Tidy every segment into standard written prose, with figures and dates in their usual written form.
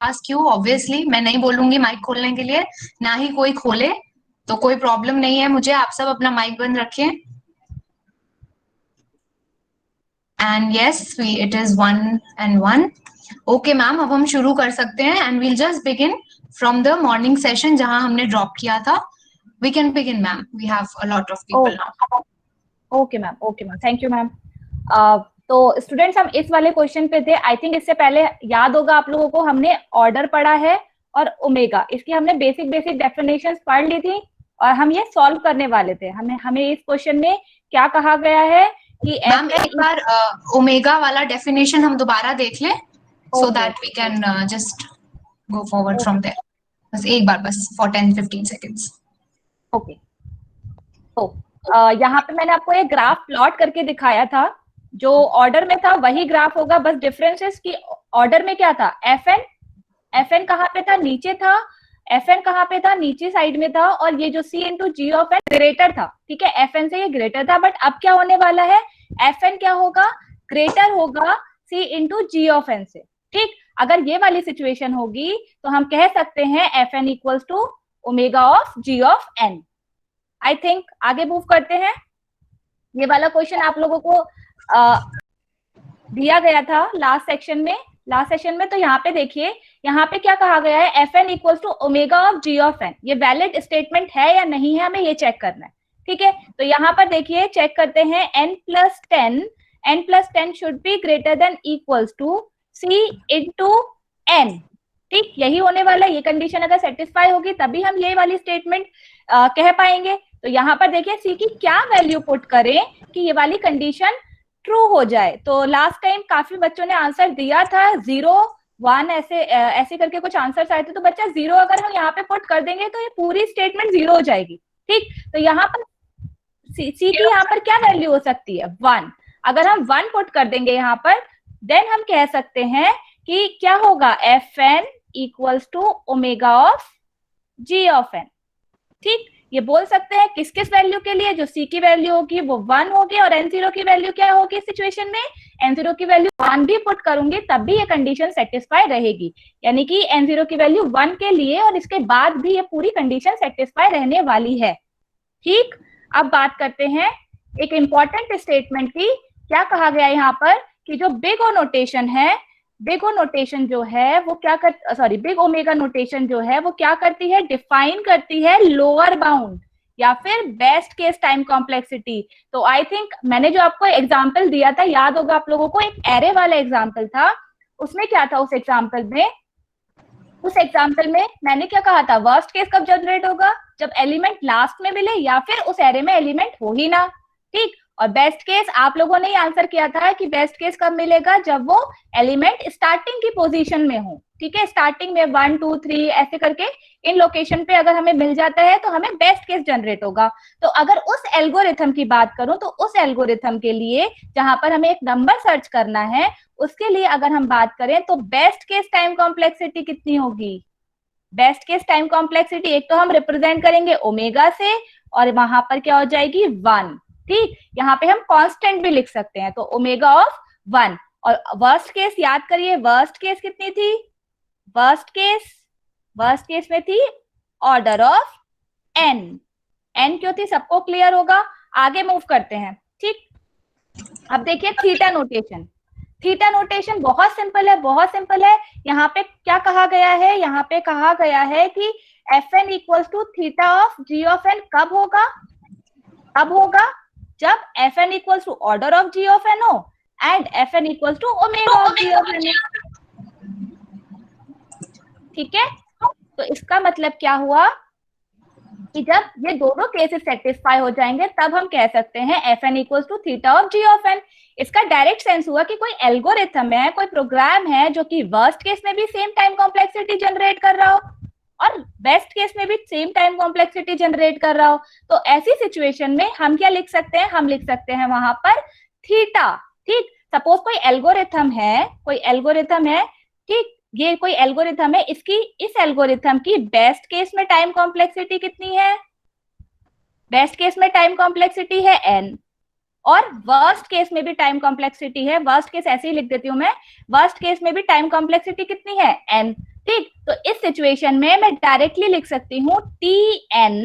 Ask you, obviously मैं नहीं बोलूंगी माइक खोलने के लिए, ना ही कोई खोले, तो कोई प्रॉब्लम नहीं है मुझे। आप सब अपना माइक बंद रखें। And yes, we it is 1 and 1। Okay ma'am, अब हम शुरू कर सकते हैं and we'll just begin from the morning session जहां हमने ड्रॉप किया था। We can begin ma'am, we have a lot of people now. Okay ma'am, thank you ma'am. तो स्टूडेंट्स, हम इस वाले क्वेश्चन पे थे। आई थिंक इससे पहले याद होगा आप लोगों को, हमने ऑर्डर पढ़ा है और ओमेगा, इसकी हमने बेसिक डेफिनेशंस पढ़ ली थी और हम ये सॉल्व करने वाले थे। हमें इस क्वेश्चन में क्या कहा गया है कि मैम एक बार ओमेगा वाला डेफिनेशन हम दोबारा देख लें, so that we can just go forward from there. बस एक बार, बस फॉर 10-15 सेकेंड्स। ओके, तो यहाँ पे मैंने आपको एक ग्राफ प्लॉट करके दिखाया था। जो ऑर्डर में था वही ग्राफ होगा, बस डिफरेंसेस की ऑर्डर में क्या था, एफ एन कहाँ पे था, नीचे था। एफ एन कहाँ पे था, नीचे साइड में था। और ये जो c into g of n greater था, ठीक है, एफ एन से ये ग्रेटर था। बट अब क्या होने वाला है, एफ एन क्या होगा, ग्रेटर होगा सी इंटू जी ऑफ एन से। ठीक, अगर ये वाली सिचुएशन होगी तो हम कह सकते हैं F N equals to omega of ji of N. I think आगे मूव करते हैं। ये वाला क्वेश्चन आप लोगों को दिया गया था लास्ट सेशन में। तो यहाँ पे देखिए, यहाँ पे क्या कहा गया है, F N equals to omega of ji of N. ये वैलिड स्टेटमेंट है या नहीं है, हमें ये चेक करना है। ठीक है, तो यहाँ पर देखिए, चेक करते हैं, n plus 10 should be greater than equals to C into N. ठीक, यही होने वाला है। ये कंडीशन अगर सेटिस्फाई होगी तभी हम ये वाली स्टेटमेंट कह पाएंगे। तो यहाँ पर देखिए, सी की क्या वैल्यू पुट करें कि ये वाली कंडीशन ट्रू हो जाए। तो लास्ट टाइम काफी बच्चों ने आंसर दिया था, 0, 1 ऐसे करके कुछ आंसर्स आए थे। तो बच्चा 0 अगर हम यहाँ पे पुट कर देंगे तो ये पूरी स्टेटमेंट 0 हो जाएगी। ठीक, तो यहाँ पर सी की यहाँ पर क्या वैल्यू हो सकती है, 1। अगर हम 1 पुट कर देंगे यहाँ पर, देन हम कह सकते हैं कि क्या होगा, F N equals to omega of ji of N. ठीक, ये बोल सकते हैं किस किस वैल्यू के लिए, जो सी की वैल्यू होगी वो 1 होगी और n0 की वैल्यू क्या होगी इस सिचुएशन में, n0 की वैल्यू 1 भी पुट करूंगी तब भी ये कंडीशन सेटिस्फाई रहेगी। यानी कि n0 की वैल्यू 1 के लिए और इसके बाद भी ये पूरी कंडीशन सेटिस्फाई रहने वाली है। ठीक, अब बात करते हैं एक इंपॉर्टेंट स्टेटमेंट की। क्या कहा गया यहाँ पर कि जो बिग ओ नोटेशन है, बिग ओ नोटेशन जो है वो क्या कर बिग ओमेगा नोटेशन जो है वो क्या करती है, डिफाइन करती है लोअर बाउंड या फिर बेस्ट केस टाइम कॉम्प्लेक्सिटी। तो आई थिंक मैंने जो आपको एग्जांपल दिया था, याद होगा आप लोगों को, एक एरे वाला एग्जांपल था। उसमें क्या था, उस एग्जाम्पल में मैंने क्या कहा था, वर्स्ट केस कब जनरेट होगा, जब एलिमेंट लास्ट में मिले या फिर उस एरे में एलिमेंट हो ही ना। ठीक, और बेस्ट केस आप लोगों ने आंसर किया था कि बेस्ट केस कब मिलेगा, जब वो एलिमेंट स्टार्टिंग की पोजीशन में हो। ठीक है, स्टार्टिंग में 1 2 3 ऐसे करके इन लोकेशन पे अगर हमें मिल जाता है तो हमें बेस्ट केस जनरेट होगा। तो अगर उस एल्गोरिथम की बात करूं तो उस एल्गोरिथम के लिए जहां पर हमें एक नंबर सर्च करना है, उसके लिए अगर हम बात करें तो बेस्ट केस टाइम कॉम्प्लेक्सिटी कितनी होगी, बेस्ट केस टाइम कॉम्प्लेक्सिटी एक तो हम रिप्रेजेंट करेंगे ओमेगा से और वहां पर क्या हो जाएगी 1। ठीक, यहाँ पे हम कांस्टेंट भी लिख सकते हैं, तो ओमेगा ऑफ 1। और वर्स्ट केस याद करिए, वर्स्ट केस कितनी थी, वर्स्ट केस में थी ऑर्डर ऑफ n क्यों थी, सबको क्लियर होगा। आगे मूव करते हैं। ठीक, अब देखिए थीटा नोटेशन बहुत सिंपल है। यहाँ पे क्या कहा गया है, यहाँ पे कहा गया है कि f N equals to theta of ji of n कब होगा, जब f N equals to order of ji of n हो and f N equals to omega of ji of N. ठीक है, तो इसका मतलब क्या हुआ कि जब ये दोनों केसेस सेटिस्फाई हो जाएंगे तब हम कह सकते हैं F N equals to theta of ji of N. इसका डायरेक्ट सेंस हुआ कि कोई एल्गोरिथम है, कोई प्रोग्राम है जो कि वर्स्ट केस में भी सेम टाइम कॉम्प्लेक्सिटी जनरेट कर रहा हो और बेस्ट केस में भी सेम टाइम कॉम्प्लेक्सिटी जनरेट कर रहा हो। तो ऐसी सिचुएशन में हम क्या लिख सकते हैं, हम लिख सकते हैं वहां पर थीटा। ठीक, सपोज कोई एल्गोरिथम है, ठीक, ये कोई एल्गोरिथम है, इस एल्गोरिथम की बेस्ट केस में टाइम कॉम्प्लेक्सिटी कितनी है, बेस्ट केस में टाइम कॉम्प्लेक्सिटी है n और वर्स्ट केस में भी टाइम कॉम्प्लेक्सिटी है, वर्स्ट केस ऐसे ही लिख देती हूं मैं, वर्स्ट केस में भी टाइम कॉम्प्लेक्सिटी कितनी है n। ठीक, तो इस सिचुएशन में मैं डायरेक्टली लिख सकती हूँ Tn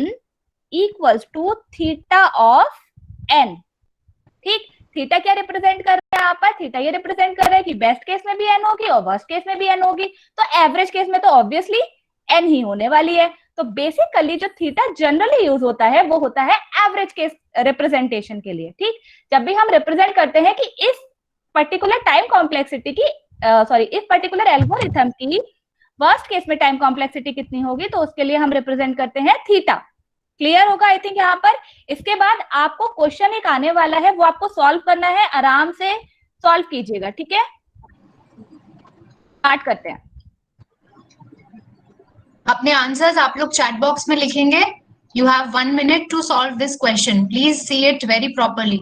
equals to theta of n। ठीक, थीटा क्या रिप्रेजेंट कर रहा है यहाँ पर? थीटा ये रिप्रेजेंट कर रहा है कि बेस्ट केस में भी n होगी और वर्स्ट केस में भी n होगी, तो एवरेज केस में तो ऑब्वियसली n ही होने वाली है। तो बेसिकली जो थीटा जनरली यूज होता है वो होता है एवरेज केस रिप्रेजेंटेशन के लिए। ठीक, जब भी हम रिप्रेजेंट करते हैं कि इस पर्टिकुलर टाइम कॉम्प्लेक्सिटी की इस पर्टिकुलर एल्गोरिथम की वर्स्ट केस में टाइम कॉम्प्लेक्सिटी कितनी होगी, तो उसके लिए हम रिप्रेजेंट करते हैं थीटा। क्लियर होगा आई थिंक यहाँ पर। इसके बाद आपको क्वेश्चन एक आने वाला है, वो आपको सॉल्व करना है, आराम से सॉल्व कीजिएगा। ठीक है, स्टार्ट करते हैं। अपने आंसर्स आप लोग चैट बॉक्स में लिखेंगे। You have 1 minute to solve this question, please see it very properly.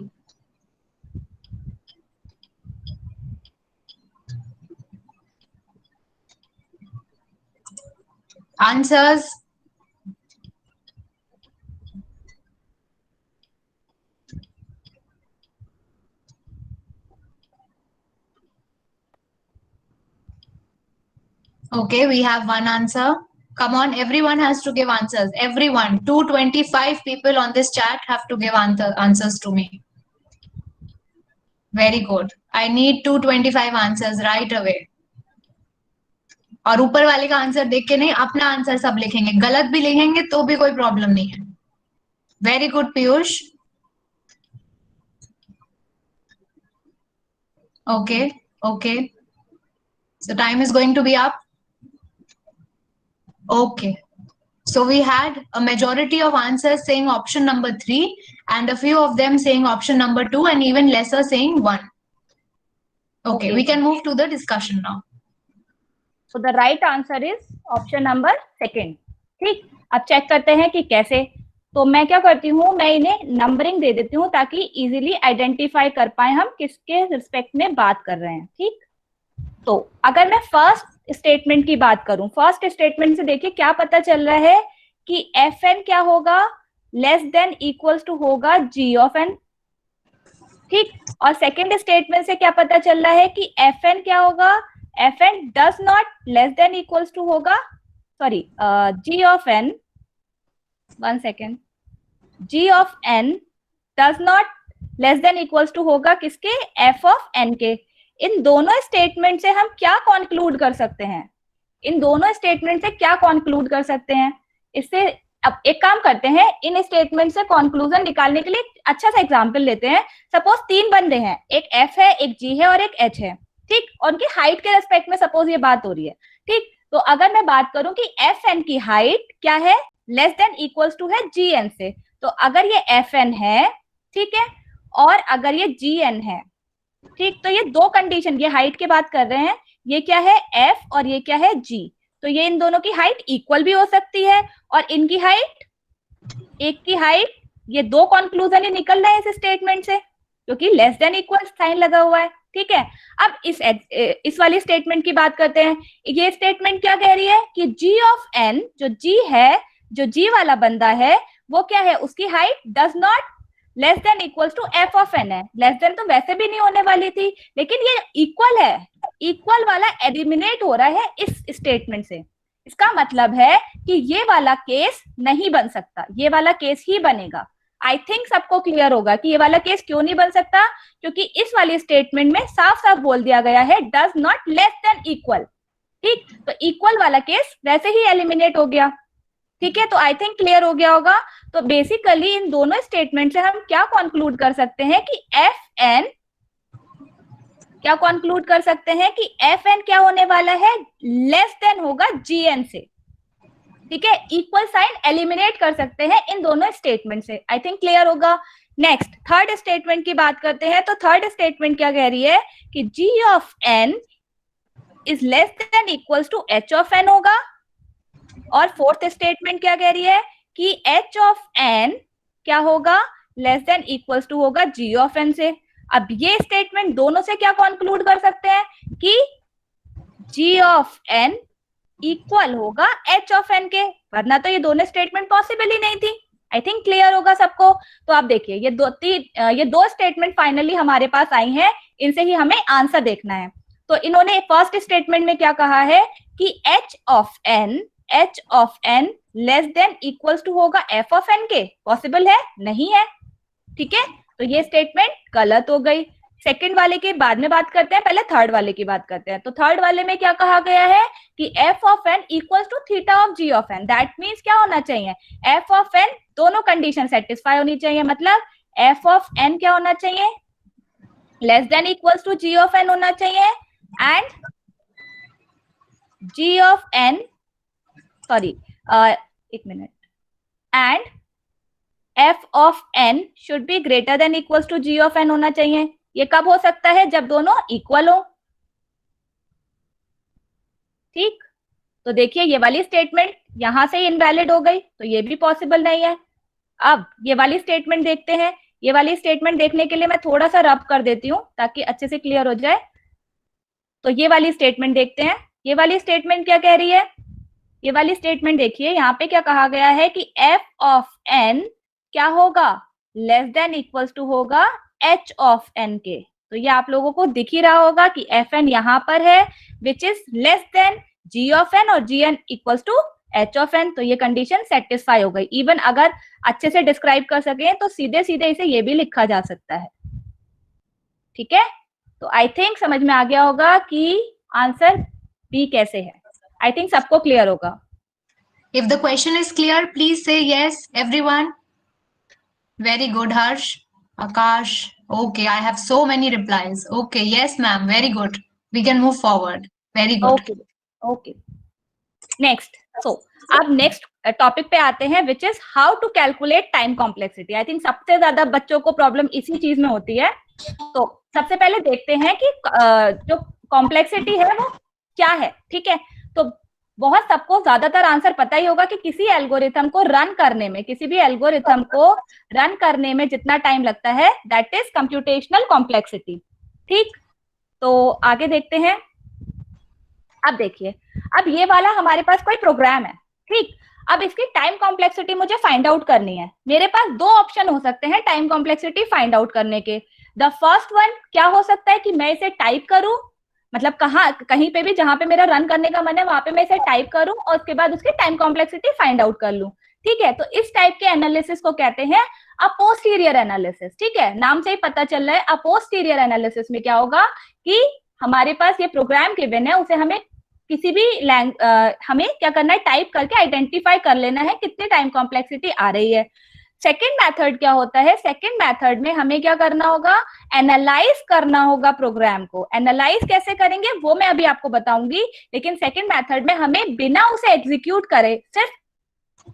Answers okay, we have one answer. Come on, everyone has to give answers. Everyone, 225 people on this chat have to give answers to me. Very good. I need 225 answers right away. और ऊपर वाले का answer देख के नहीं, अपना answer सब लिखेंगे, गलत भी लिखेंगे तो भी कोई प्रॉब्लम नहीं है। Very good Piyush. Okay okay, so time is going to be up. Okay, so we had a majority of answers saying option number 3 and a few of them saying option number 2 and even lesser saying 1. Okay, we can move to the discussion now. So the right answer is option number 2. ठीक, अब check करते हैं कि कैसे। तो मैं क्या करती हूँ, मैं इन्हें नंबरिंग दे देती हूँ ताकि इजीली आइडेंटिफाई कर पाए हम किसके रिस्पेक्ट में बात कर रहे हैं। ठीक, तो अगर मैं फर्स्ट स्टेटमेंट की बात करूं, फर्स्ट स्टेटमेंट से देखिए क्या पता चल रहा है कि Fn क्या होगा, लेस देन इक्वल्स टू होगा g ऑफ n। ठीक, और सेकेंड स्टेटमेंट से क्या पता चल रहा है कि Fn क्या होगा, Fn does not less than equals to होगा, sorry g of n, 1 second, g of n does not less than equals to होगा किसके, f ऑफ n के। इन दोनों स्टेटमेंट से हम क्या कॉन्क्लूड कर सकते हैं, इन दोनों स्टेटमेंट से क्या कॉन्क्लूड कर सकते हैं? इससे अब एक काम करते हैं, इन स्टेटमेंट से कॉन्क्लूजन निकालने के लिए अच्छा सा एग्जांपल लेते हैं। सपोज 3 बंदे हैं, एक F है, एक G है और एक H है। ठीक, और उनकी हाइट के रेस्पेक्ट में सपोज ये बात हो रही है। ठीक, तो अगर मैं बात करूं कि Fn की हाइट क्या है, लेस देन इक्वल्स टू है Gn से, तो अगर ये Fn है, ठीक है, और अगर ये Gn है, ठीक, तो ये दो कंडीशन, ये हाइट की बात कर रहे हैं, ये क्या है F और ये क्या है G, तो ये इन दोनों की हाइट इक्वल भी हो सकती है और इनकी हाइट, एक की हाइट, ये दो कंक्लूजन ही निकल रहे हैं इस स्टेटमेंट से क्योंकि लेस देन इक्वल साइन लगा हुआ है। ठीक है, अब इस वाली स्टेटमेंट की बात करते हैं। ये स्टेटमेंट क्या कह रही है कि G ऑफ n, जो G है, जो G वाला बंदा है, वो क्या है, उसकी height does not less than equals to f of n है। लेस देन तो वैसे भी नहीं होने वाली थी, लेकिन ये इक्वल है, इक्वल वाला एलिमिनेट हो रहा है इस स्टेटमेंट से। इसका मतलब है कि ये वाला केस नहीं बन सकता, ये वाला केस ही बनेगा। आई थिंक सबको क्लियर होगा कि ये वाला केस क्यों नहीं बन सकता, क्योंकि इस वाली स्टेटमेंट में साफ साफ बोल दिया गया है does not less than equal. ठीक, तो इक्वल वाला केस वैसे ही एलिमिनेट हो गया। ठीक है, तो आई थिंक क्लियर हो गया होगा। तो बेसिकली इन दोनों स्टेटमेंट से हम क्या कंक्लूड कर सकते हैं कि Fn, क्या कंक्लूड कर सकते हैं कि Fn क्या होने वाला है, लेस देन होगा Gn से। ठीक है, इक्वल साइन एलिमिनेट कर सकते हैं इन दोनों स्टेटमेंट से। आई थिंक क्लियर होगा। नेक्स्ट थर्ड स्टेटमेंट की बात करते हैं। तो थर्ड स्टेटमेंट क्या कह रही है कि G of n is less than equals to H of n होगा। और फोर्थ स्टेटमेंट क्या कह रही है कि H ऑफ n क्या होगा, लेस देन इक्वल्स टू होगा G ऑफ n से। अब ये स्टेटमेंट दोनों से क्या कंक्लूड कर सकते हैं कि G ऑफ n इक्वल होगा H ऑफ n के, वरना तो ये दोनों स्टेटमेंट पॉसिबल ही नहीं थी। आई थिंक क्लियर होगा सबको। तो आप देखिए ये दो स्टेटमेंट फाइनली हमारे पास आई हैं, इनसे ही हमें आंसर देखना है। तो इन्होंने फर्स्ट स्टेटमेंट में क्या कहा है कि h of n less than equals to होगा f ऑफ n के? पॉसिबल है? नहीं है। ठीक है, तो ये स्टेटमेंट गलत हो गई। सेकंड वाले के बाद में बात करते हैं, पहले थर्ड वाले की बात करते हैं। तो थर्ड वाले में क्या कहा गया है कि f of n equals to theta of g of n। That means क्या होना चाहिए, f ऑफ n दोनों कंडीशन सेटिस्फाई होनी चाहिए। मतलब f ऑफ n क्या होना चाहिए, less than equals to g of n होना चाहिए, and g of n, sorry एक minute, and f of n should be greater than equals to g of n होना चाहिए। ये कब हो सकता है, जब दोनों इक्वल हो। ठीक, तो देखिए ये वाली स्टेटमेंट यहां से इनवैलिड हो गई, तो ये भी पॉसिबल नहीं है। अब ये वाली स्टेटमेंट देखते हैं। ये वाली स्टेटमेंट देखने के लिए मैं थोड़ा सा रब कर देती हूँ ताकि अच्छे से क्लियर हो जाए। तो ये वाली स्टेटमेंट देखते हैं। ये वाली स्टेटमेंट क्या कह रही है, ये वाली स्टेटमेंट देखिए, यहाँ पे क्या कहा गया है कि f ऑफ n क्या होगा, लेस देन इक्वल्स टू होगा h ऑफ n के। तो ये आप लोगों को दिख ही रहा होगा कि fn यहाँ पर है, which is less than g of n, और gn equals to h of n। तो ये कंडीशन सेटिस्फाई हो गई। इवन अगर अच्छे से डिस्क्राइब कर सके तो सीधे सीधे इसे ये भी लिखा जा सकता है। ठीक है, तो आई थिंक समझ में आ गया होगा कि आंसर बी कैसे है। आई थिंक सबको क्लियर होगा। If the question is clear, please say yes, everyone. Very good, Harsh, Akash. Okay, I have so many replies. Okay, yes, ma'am. Very good. We can move forward. Very good. Okay okay, next. So अब next topic पे आते हैं, which is how to calculate time complexity. I think सबसे ज्यादा बच्चों को problem इसी चीज में होती है। तो सबसे पहले देखते हैं कि जो कॉम्प्लेक्सिटी है वो क्या है। ठीक है, तो बहुत सबको ज्यादातर आंसर पता ही होगा कि किसी एल्गोरिथम को रन करने में, किसी भी एल्गोरिथम को रन करने में जितना टाइम लगता है, दैट इज कंप्यूटेशनल कॉम्प्लेक्सिटी। ठीक, तो आगे देखते हैं। अब देखिए, अब ये वाला हमारे पास कोई प्रोग्राम है। ठीक, अब इसकी टाइम कॉम्प्लेक्सिटी मुझे फाइंड आउट करनी है। मेरे पास दो ऑप्शन हो सकते हैं टाइम कॉम्प्लेक्सिटी फाइंड आउट करने के। द फर्स्ट वन क्या हो सकता है कि मैं इसे टाइप करूं, मतलब कहीं पे भी जहां पे मेरा रन करने का मन है वहां पे मैं इसे टाइप करूं और उसके बाद उसकी टाइम कॉम्प्लेक्सिटी फाइंड आउट कर लूं। ठीक है, तो इस टाइप के एनालिसिस को कहते हैं अ पोस्टीरियर एनालिसिस। ठीक है, नाम से ही पता चल रहा है अ पोस्टीरियर एनालिसिस में क्या होगा कि हमारे पास ये प्रोग्राम गिवन है, उसे हमें किसी भी हमें क्या करना है, टाइप करके आइडेंटिफाई कर लेना है कितनी टाइम कॉम्प्लेक्सिटी आ रही है। सेकेंड मेथड क्या होता है, सेकेंड मेथड में हमें क्या करना होगा, एनालाइज करना होगा प्रोग्राम को। एनालाइज कैसे करेंगे वो मैं अभी आपको बताऊंगी, लेकिन सेकेंड मेथड में हमें बिना उसे एग्जीक्यूट करे सिर्फ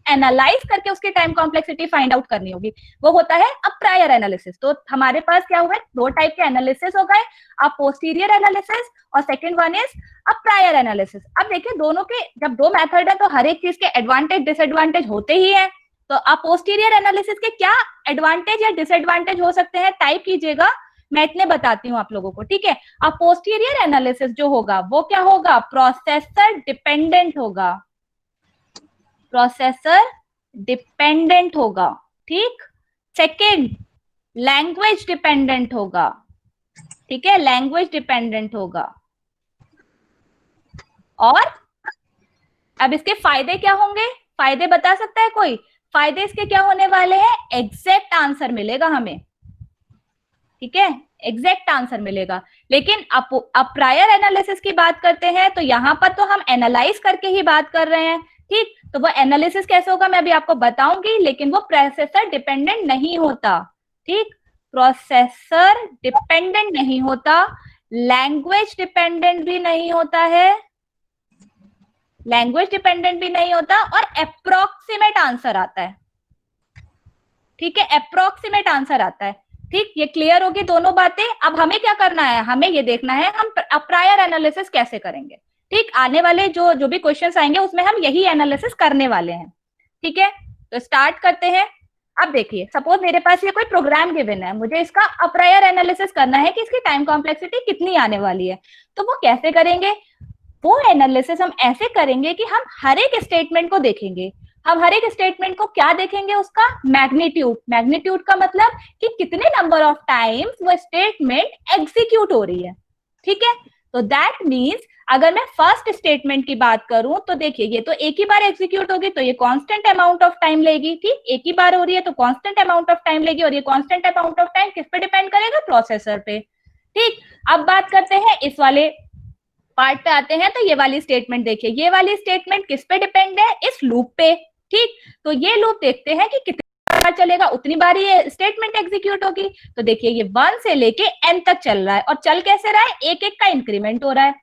एनालाइज करके उसकी टाइम कॉम्प्लेक्सिटी फाइंड आउट करनी होगी। वो होता है अ प्रायर एनालिसिस। तो हमारे पास क्या हुआ, दो टाइप के एनालिसिस हो गए, अ पोस्टीरियर एनालिसिस और second one is a prior analysis. अब देखिए दोनों के जब दो मेथड है तो हर एक चीज के एडवांटेज डिसएडवांटेज होते ही है। तो अ पोस्टीरियर एनालिसिस के क्या एडवांटेज या डिसएडवांटेज हो सकते हैं, टाइप कीजिएगा, मैं इतने बताती हूँ आप लोगों को। ठीक है, अ पोस्टीरियर एनालिसिस जो होगा वो क्या होगा, प्रोसेसर डिपेंडेंट होगा, प्रोसेसर डिपेंडेंट होगा। ठीक, सेकेंड लैंग्वेज डिपेंडेंट होगा। ठीक है, लैंग्वेज डिपेंडेंट होगा। और अब इसके फायदे क्या होंगे, फायदे बता सकता है कोई, फायदे इसके क्या होने वाले हैं, एग्जैक्ट आंसर मिलेगा हमें। ठीक है, एग्जैक्ट आंसर मिलेगा। लेकिन अब प्रायर एनालिसिस की बात करते हैं तो यहां पर तो हम एनालाइज करके ही बात कर रहे हैं। ठीक, तो वो एनालिसिस कैसे होगा मैं अभी आपको बताऊंगी, लेकिन वो प्रोसेसर डिपेंडेंट नहीं होता। ठीक, प्रोसेसर डिपेंडेंट नहीं होता, लैंग्वेज डिपेंडेंट भी नहीं होता है, लैंग्वेज डिपेंडेंट भी नहीं होता, और अप्रोक्सीमेट आंसर आता है। ठीक है, अप्रोक्सीमेट आंसर आता है। ठीक, ये क्लियर होगी दोनों बातें। अब हमें क्या करना है, हमें ये देखना है हम प्रायर एनालिसिस कैसे करेंगे। ठीक, आने वाले जो भी क्वेश्चंस आएंगे उसमें हम यही एनालिसिस करने वाले हैं। ठीक है, तो स्टार्ट करते हैं। अब देखिए, सपोज मेरे पास ये कोई प्रोग्राम गिवन है, मुझे इसका अप्रायर एनालिसिस करना है कि इसकी टाइम कॉम्प्लेक्सिटी कितनी आने वाली है। तो वो कैसे करेंगे, वो एनालिसिस हम ऐसे करेंगे कि हम हर एक स्टेटमेंट को देखेंगे। हम हर एक स्टेटमेंट को क्या देखेंगे, उसका मैग्नीट्यूड। मैग्नीट्यूड का मतलब कि कितने नंबर ऑफ टाइम्स वो स्टेटमेंट एग्जीक्यूट हो रही है। ठीक है, तो दैट मीन्स अगर मैं फर्स्ट स्टेटमेंट की बात करूं तो देखिए ये तो एक ही बार एग्जीक्यूट होगी तो ये कांस्टेंट अमाउंट ऑफ टाइम लेगी, ठीक, एक ही बार हो रही है तो कांस्टेंट अमाउंट ऑफ टाइम लेगी, और ये कांस्टेंट अमाउंट ऑफ टाइम किस पे डिपेंड करेगा, प्रोसेसर पे, ठीक। अब बात करते हैं इस वाले पार्ट पे आते हैं, तो ये वाली स्टेटमेंट देखिए, ये वाली स्टेटमेंट किस पे डिपेंड है, इस लूप पे, ठीक। तो ये लूप देखते हैं कि कितनी बार चलेगा, उतनी बार ये स्टेटमेंट एग्जीक्यूट होगी। तो देखिए ये 1 से लेके n तक चल रहा है, और चल कैसे रहा है, एक एक का इंक्रीमेंट हो रहा है,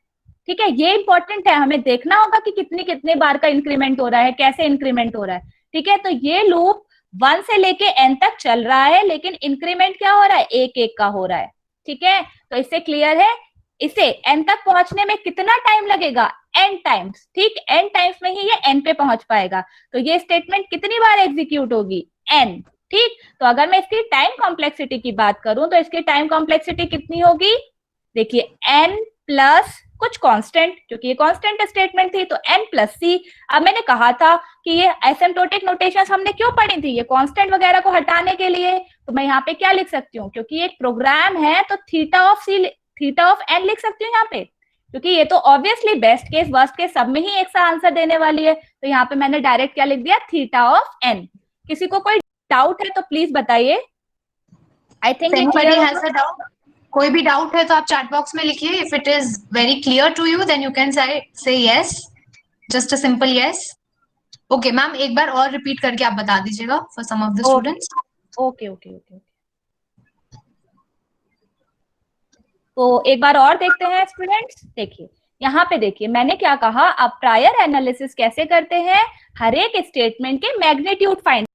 ठीक है। ये इंपॉर्टेंट है, हमें देखना होगा कि कितनी कितने बार का इंक्रीमेंट हो रहा है, कैसे इंक्रीमेंट हो रहा है, ठीक है। तो ये लूप 1 से लेके n तक चल रहा है, लेकिन इंक्रीमेंट क्या हो रहा है, एक एक का हो रहा है, ठीक है। तो इससे क्लियर है, इसे n तक पहुंचने में कितना टाइम लगेगा, n टाइम्स, ठीक, n टाइम्स में ही ये n पे पहुंच पाएगा। तो ये स्टेटमेंट कितनी बार एग्जीक्यूट होगी, n, ठीक। तो अगर मैं इसकी टाइम कॉम्प्लेक्सिटी की बात करूं तो इसकी टाइम कॉम्प्लेक्सिटी कितनी होगी, देखिए n प्लस कुछ कांस्टेंट, क्योंकि ये कांस्टेंट स्टेटमेंट थी तो n प्लस सी। अब मैंने कहा था कि ये एसिम्प्टोटिक नोटेशंस हमने क्यों पढ़ी थी, ये कांस्टेंट वगैरह को हटाने के लिए। तो मैं यहाँ पे क्या लिख सकती हूँ, क्योंकि एक प्रोग्राम है तो थीटा ऑफ n लिख सकती हूँ यहाँ पे, क्योंकि ये तो obviously best case worst case सब में ही एक सा आंसर देने वाली है। तो यहाँ पे मैंने डायरेक्ट क्या लिख दिया, थीटा ऑफ n। किसी को कोई डाउट है तो प्लीज बताइए। आई थिंक कोई भी डाउट है तो आप चैट बॉक्स में लिखिए। If it is very clear to you then you can say yes, just a simple yes. Okay ma'am, एक बार और रिपीट करके आप बता दीजिएगा for some of the students. Okay okay okay. तो एक बार और देखते हैं स्टूडेंट्स, देखिए यहाँ पे देखिए मैंने क्या कहा, अब प्रायर एनालिसिस कैसे करते हैं, हर एक स्टेटमेंट के मैग्नीट्यूड फाइंड,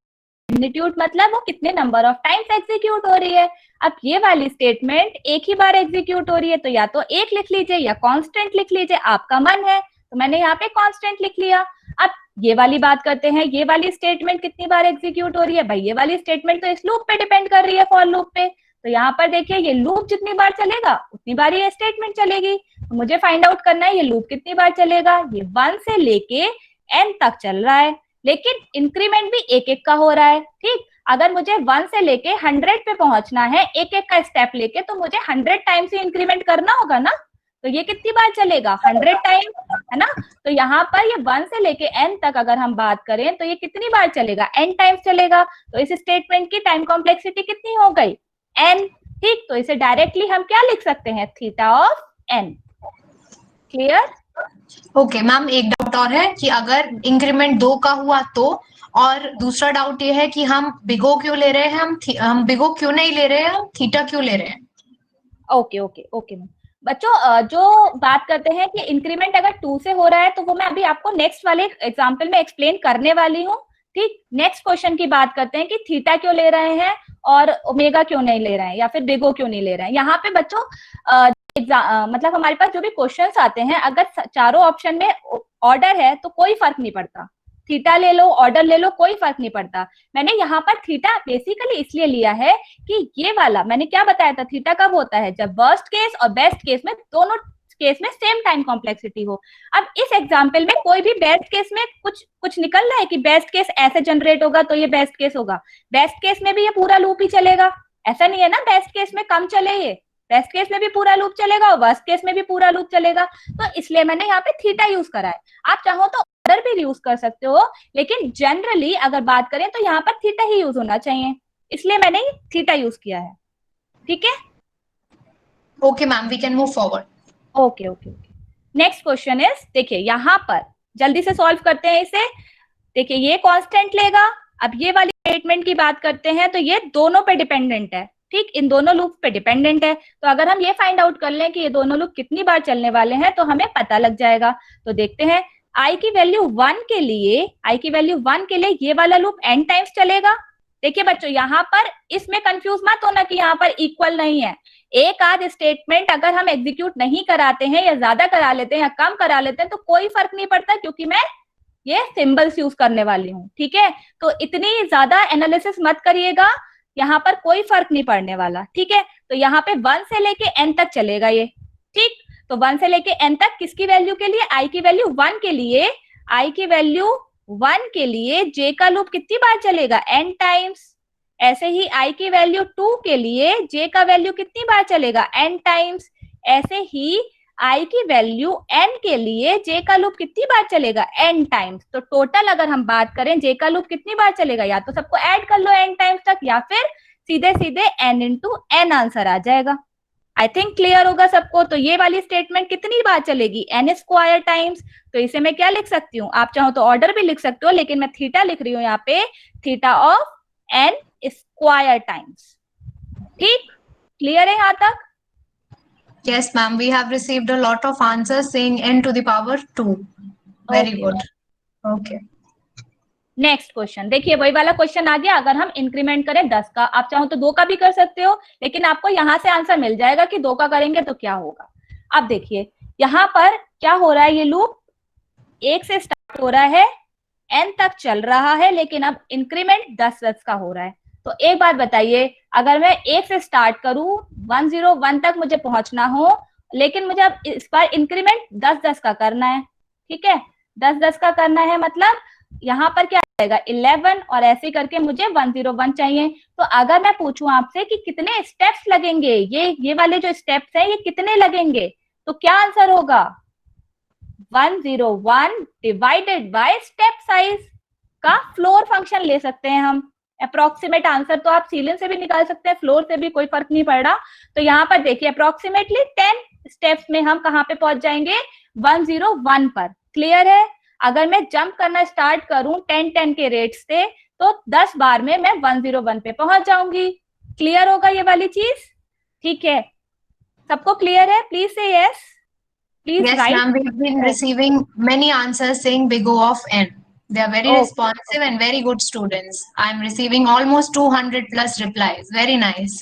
मैग्नीट्यूड मतलब वो कितने नंबर ऑफ टाइम्स एग्जीक्यूट हो रही है। अब ये वाली स्टेटमेंट एक ही बार एग्जीक्यूट हो रही है तो या तो एक लिख लीजिए या कांस्टेंट लिख लीजिए, आपका मन है। तो मैंने यहाँ पे कांस्टेंट लिख लिया। अब ये वाली बात करते हैं, ये वाली स्टेटमेंट कितनी बार एग्जीक्यूट हो रही है, भाई ये वाली स्टेटमेंट तो इस लूप पे डिपेंड कर रही है, फॉर लूप पे। तो यहाँ पर देखिए ये लूप जितनी बार चलेगा उतनी बार ये स्टेटमेंट चलेगी। तो मुझे फाइंड आउट करना है ये लूप कितनी बार चलेगा। ये 1 से लेके n तक चल रहा है, लेकिन इंक्रीमेंट भी एक एक का हो रहा है, ठीक। अगर मुझे 1 से लेके 100 पे पहुंचना है एक एक का स्टेप लेके, तो मुझे 100 टाइम्स ही इंक्रीमेंट करना होगा ना। तो ये कितनी बार चलेगा, 100 टाइम, है ना। तो यहाँ पर ये 1 से लेके n तक अगर हम बात करें तो ये कितनी बार चलेगा, n टाइम्स चलेगा। तो इस स्टेटमेंट की टाइम कॉम्प्लेक्सिटी कितनी हो गई, n, ठीक। तो इसे डायरेक्टली हम क्या लिख सकते हैं, theta of n। Clear? Okay ma'am, एक डाउट और है कि अगर इंक्रीमेंट 2 का हुआ तो, और दूसरा डाउट ये है कि हम बिग O क्यों ले रहे हैं, हम बिग O क्यों नहीं ले रहे हैं, हम थीटा क्यों ले रहे हैं। Okay okay okay ma'am. बच्चों जो बात करते हैं कि इंक्रीमेंट अगर 2 से हो रहा है तो वो मैं अभी आपको नेक्स्ट वाले एग्जांपल में एक्सप्लेन करने वाली हूँ, ठीक। नेक्स्ट क्वेश्चन की बात करते हैं कि थीटा क्यों ले रहे हैं और ओमेगा क्यों नहीं ले रहे हैं, या फिर बिग O क्यों नहीं ले रहे हैं। यहाँ पे बच्चों मतलब हमारे पास जो भी क्वेश्चंस आते हैं, अगर चारों ऑप्शन में ऑर्डर है तो कोई फर्क नहीं पड़ता, थीटा ले लो ऑर्डर ले लो कोई फर्क नहीं पड़ता। मैंने यहाँ पर थीटा बेसिकली इसलिए लिया है कि ये वाला मैंने क्या बताया था, थीटा कब होता है, जब वर्स्ट केस और बेस्ट केस में दोनों केस में सेम टाइम कॉम्प्लेक्सिटी हो। अब इस एग्जाम्पल में कोई भी बेस्ट केस में कुछ निकल रहा है कि बेस्ट केस ऐसे जनरेट होगा तो ये बेस्ट केस होगा, बेस्ट केस में भी ये पूरा लूप ही चलेगा, ऐसा नहीं है ना बेस्ट केस में कम चले, ये बेस्ट केस में भी पूरा लूप चलेगा और वर्स्ट केस में भी पूरा लूप चलेगा। तो इसलिए मैंने यहाँ पे थीटा यूज करा है। आप चाहो तो ऑर्डर भी यूज कर सकते हो, लेकिन जनरली अगर बात करें तो यहाँ पर थीटा ही यूज होना चाहिए, इसलिए मैंने थीटा यूज किया है, ठीक है। Okay ma'am, we can move forward. Okay okay okay. Next question is, देखिए यहाँ पर जल्दी से सॉल्व करते हैं इसे। देखिए ये कांस्टेंट लेगा। अब ये वाली स्टेटमेंट की बात करते हैं तो ये दोनों पे डिपेंडेंट है, ठीक, इन दोनों लूप पे डिपेंडेंट है। तो अगर हम ये फाइंड आउट कर लें कि ये दोनों लूप कितनी बार चलने वाले हैं तो हमें पता लग जाएगा। तो देखते हैं i की वैल्यू 1 के लिए ये वाला लूप n टाइम्स चलेगा। देखिए बच्चों यहाँ पर इसमें कंफ्यूज मत होना कि यहाँ पर इक्वल नहीं है। एक आध स्टेटमेंट अगर हम एग्जीक्यूट नहीं कराते हैं या ज्यादा करा लेते हैं या कम करा लेते हैं तो कोई फर्क नहीं पड़ता, क्योंकि मैं ये सिंबल्स यूज करने वाली हूँ, ठीक है। तो इतनी ज्यादा एनालिसिस मत करिएगा, यहाँ पर कोई फर्क नहीं पड़ने वाला, ठीक है। तो यहाँ पे 1 से लेके n तक चलेगा ये, ठीक। तो 1 से लेके n तक किसकी वैल्यू के लिए, i की वैल्यू 1 के लिए, i की वैल्यू 1 के लिए j का लूप कितनी बार चलेगा, n टाइम्स। ऐसे ही i की वैल्यू 2 के लिए j का वैल्यू कितनी बार चलेगा, n टाइम्स। ऐसे ही i की वैल्यू n के लिए j का लूप कितनी बार चलेगा, n टाइम्स। तो टोटल अगर हम बात करें j का लूप कितनी बार चलेगा, या तो सबको ऐड कर लो n टाइम्स तक, या फिर सीधे सीधे n इंटू n आंसर आ जाएगा। आई थिंक क्लियर होगा सबको। तो ये वाली स्टेटमेंट कितनी बार चलेगी, n स्क्वायर टाइम्स। तो इसे मैं क्या लिख सकती हूँ, आप चाहो तो ऑर्डर भी लिख सकते हो, लेकिन मैं थीटा लिख रही हूँ यहाँ पे, theta of n square times. ठीक, क्लियर है यहाँ तक? Yes, ma'am. We have received a lot of answers saying n to the power 2. Very Okay. good. Okay. Next question देखिए, वही वाला क्वेश्चन आ गया। अगर हम इंक्रीमेंट करें 10 का, आप चाहो तो 2 का भी कर सकते हो, लेकिन आपको यहाँ से आंसर मिल जाएगा कि 2 का करेंगे तो क्या होगा। अब देखिए यहाँ पर क्या हो रहा है, ये लूप 1 से स्टार्ट हो रहा है, n तक चल रहा है, लेकिन अब इंक्रीमेंट 10 का हो रहा है। तो एक बात बताइए, अगर मैं 1 से स्टार्ट करूं 101 तक मुझे पहुंचना हो, लेकिन मुझे अब इस बार इंक्रीमेंट 10 का करना है, ठीक है, 10 का करना है, मतलब यहाँ पर क्या आएगा 11, और ऐसे करके मुझे 101 चाहिए। तो अगर मैं पूछूं आपसे कि कितने स्टेप्स लगेंगे, ये वाले जो स्टेप्स हैं ये कितने लगेंगे, तो क्या आंसर होगा, 101 डिवाइडेड बाय स्टेप साइज का फ्लोर फंक्शन ले सकते हैं हम। अप्रोक्सीमेट आंसर तो आप सीलियन से भी निकाल सकते हैं, फ्लोर से भी, कोई फर्क नहीं पड़ रहा। तो यहाँ पर देखिए अप्रोक्सीमेटली 10 स्टेप्स में हम कहाँ पे पहुंच जाएंगे, 101 पर। क्लियर है? अगर मैं जंप करना स्टार्ट करूं 10-10 के रेट से, तो 10 बार में मैं 101 पे पहुंच जाऊंगी। क्लियर होगा ये वाली चीज? ठीक है, सबको क्लियर है? प्लीज से yes, please Yes, right. ma'am. We have been receiving many answers saying big O of n. They are very responsive and very good students. I am receiving almost 200 plus replies. Very nice.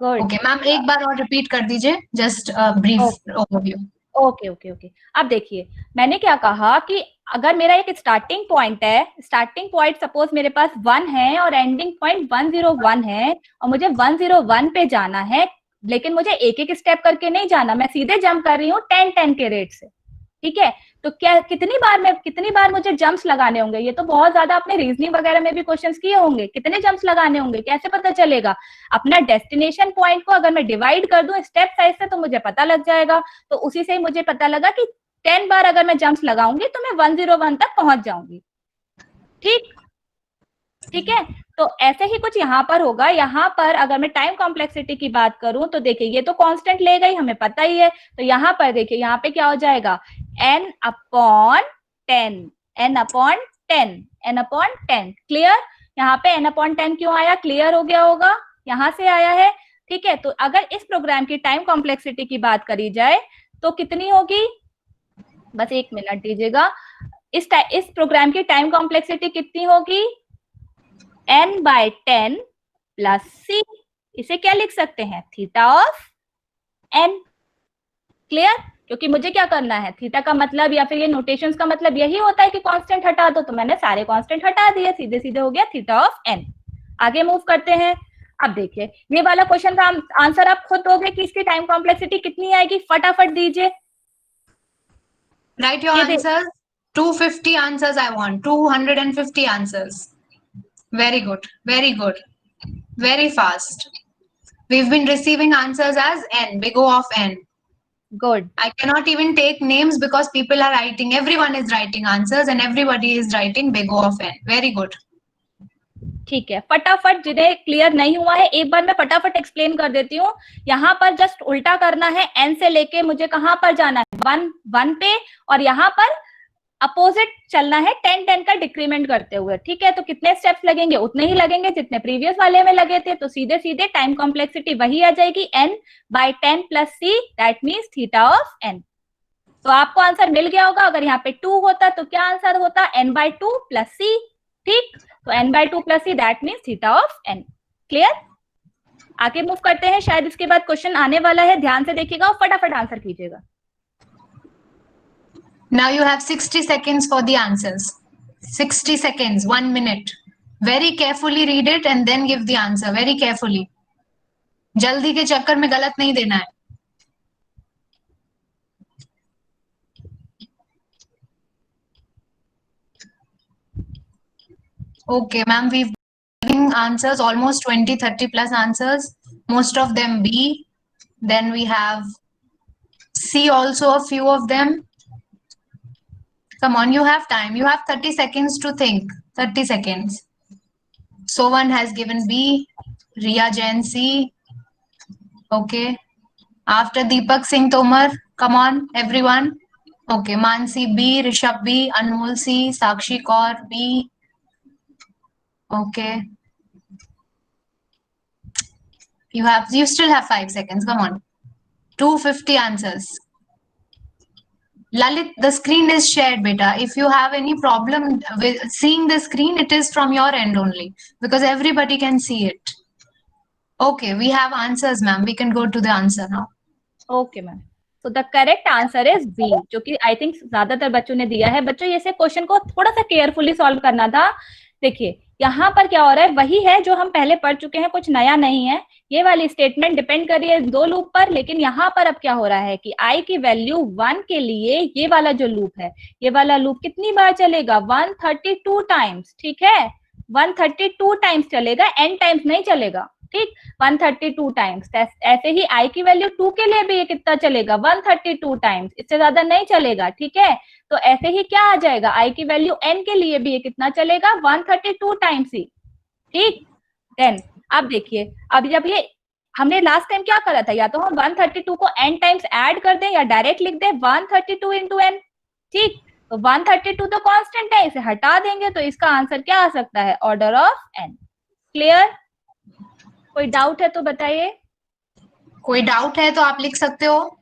Good. Okay, ma'am. एक बार और repeat कर दीजिए. Just a brief overview. Okay okay okay. अब देखिए मैंने क्या कहा कि अगर मेरा एक स्टार्टिंग पॉइंट है, स्टार्टिंग पॉइंट सपोज मेरे पास 1 है और एंडिंग पॉइंट 101 है, और मुझे 101 पे जाना है, लेकिन मुझे एक एक स्टेप करके नहीं जाना, मैं सीधे जंप कर रही हूँ 10-10 के रेट से, ठीक है। तो क्या कितनी बार मुझे जंप्स लगाने होंगे, ये तो बहुत ज्यादा आपने रीजनिंग वगैरह में भी क्वेश्चंस किए होंगे, कितने जंप्स लगाने होंगे, कैसे पता चलेगा। अपना डेस्टिनेशन पॉइंट को अगर मैं डिवाइड कर दूं स्टेप साइज से तो मुझे पता लग जाएगा। तो उसी से ही मुझे पता लगा कि 10 बार अगर मैं जंप्स लगाऊंगी तो मैं 101 तक पहुंच जाऊंगी। ठीक है, तो ऐसे ही कुछ यहाँ पर होगा। यहाँ पर अगर मैं टाइम कॉम्प्लेक्सिटी की बात करूं तो देखिए ये तो कांस्टेंट ले गई, हमें पता ही है। तो यहाँ पर देखिए यहाँ पे क्या हो जाएगा, n अपॉन 10। क्लियर? यहाँ पे n अपॉन 10 क्यों आया, क्लियर हो गया होगा, यहाँ से आया है। ठीक है, तो अगर इस प्रोग्राम की टाइम कॉम्प्लेक्सिटी की बात करी जाए तो कितनी होगी, बस 1 मिनट दीजिएगा। इस प्रोग्राम की टाइम कॉम्प्लेक्सिटी कितनी होगी, n/10 प्लस c। इसे क्या लिख सकते हैं, थीटा ऑफ n। क्लियर? क्योंकि मुझे क्या करना है, थीटा का मतलब या फिर ये नोटेशंस का मतलब यही होता है कि कांस्टेंट हटा दो, तो मैंने सारे कांस्टेंट हटा दिए, सीधे सीधे हो गया थीटा ऑफ n। आगे मूव करते हैं। अब देखिए ये वाला क्वेश्चन का आंसर आप खुद दोगे कि इसकी टाइम कॉम्प्लेक्सिटी कितनी आएगी, फटाफट दीजिए। Write your answers. 250 answers I want. 250 answers. Very good. Very good. Very fast. We've been receiving answers as n, big O of n. Good. I cannot even take names because people are writing, everyone is writing answers and everybody is writing big O of n. Very good. ठीक है, फटाफट जिन्हें clear नहीं हुआ है एक बार मैं फटाफट एक्सप्लेन कर देती हूँ। यहाँ पर जस्ट उल्टा करना है, n से लेके मुझे कहाँ पर जाना है, 1 पे, और यहाँ पर अपोजिट चलना है 10-10 का डिक्रीमेंट करते हुए। ठीक है, तो कितने स्टेप्स लगेंगे, उतने ही लगेंगे जितने प्रीवियस वाले में लगे थे। तो सीधे सीधे टाइम कॉम्प्लेक्सिटी वही आ जाएगी, n/10 plus c, that means theta of n। तो आपको आंसर मिल गया होगा। अगर यहाँ पे 2 होता तो क्या आंसर होता, n/2 प्लस c। ठीक, तो n/2 plus c that means theta of n। Clear? आगे मूव करते हैं, शायद इसके बाद क्वेश्चन आने वाला है, ध्यान से देखिएगा और फटाफट आंसर कीजिएगा। Now you have 60 seconds for the answers. 60 seconds, 1 minute. Very carefully read it and then give the answer. Very carefully. जल्दी के चक्कर में गलत नहीं देना है। Okay, ma'am, we've given answers almost 20-30 plus answers. Most of them B. Then we have C, see also a few of them. Come on, you have time. You have 30 seconds to think. 30 seconds. Sovan has given B. Riya Jain C. Okay. After Deepak Singh Tomar, come on, everyone. Okay. Mansi B. Rishabh B. Anmol C. Sakshi Kaur B. Okay. You still have 5 seconds. Come on. 250 answers. Lalit, the screen is shared, beta. If you have any problem with seeing the screen, it is from your end only because everybody can see it. Okay, we have answers, ma'am. We can go to the answer now. Okay ma'am, तो the correct answer is B, जो कि I think ज्यादातर बच्चों ने दिया है. बच्चों ये से क्वेश्चन को थोड़ा सा केयरफुली सॉल्व करना था. देखिए यहाँ पर क्या हो रहा है, वही है जो हम पहले पढ़ चुके हैं, कुछ नया नहीं है. ये वाली स्टेटमेंट डिपेंड कर रही है 2 लूप पर, लेकिन यहाँ पर अब क्या हो रहा है कि i की वैल्यू 1 के लिए ये वाला जो लूप है, ये वाला लूप कितनी बार चलेगा, 132 टाइम्स. ठीक है, 132 टाइम्स चलेगा, n टाइम्स नहीं चलेगा. ठीक, 132 टाइम्स. ऐसे ही i की वैल्यू 2 के लिए भी ये कितना चलेगा, 132 टाइम्स, इससे ज्यादा नहीं चलेगा. ठीक है, तो ऐसे ही क्या आ जाएगा, i की वैल्यू n के लिए भी ये कितना चलेगा, 132 टाइम्स ही. ठीक, देन अब देखिए, अब जब ये हमने लास्ट टाइम क्या करा था, या तो हम 132 को n टाइम्स ऐड कर दें या डायरेक्ट लिख दें 132 इंटू n. ठीक, तो 132 तो कांस्टेंट है, इसे हटा देंगे तो इसका आंसर क्या आ सकता है, ऑर्डर ऑफ n. क्लियर? कोई डाउट है तो बताइए. कोई डाउट है तो आप लिख सकते हो.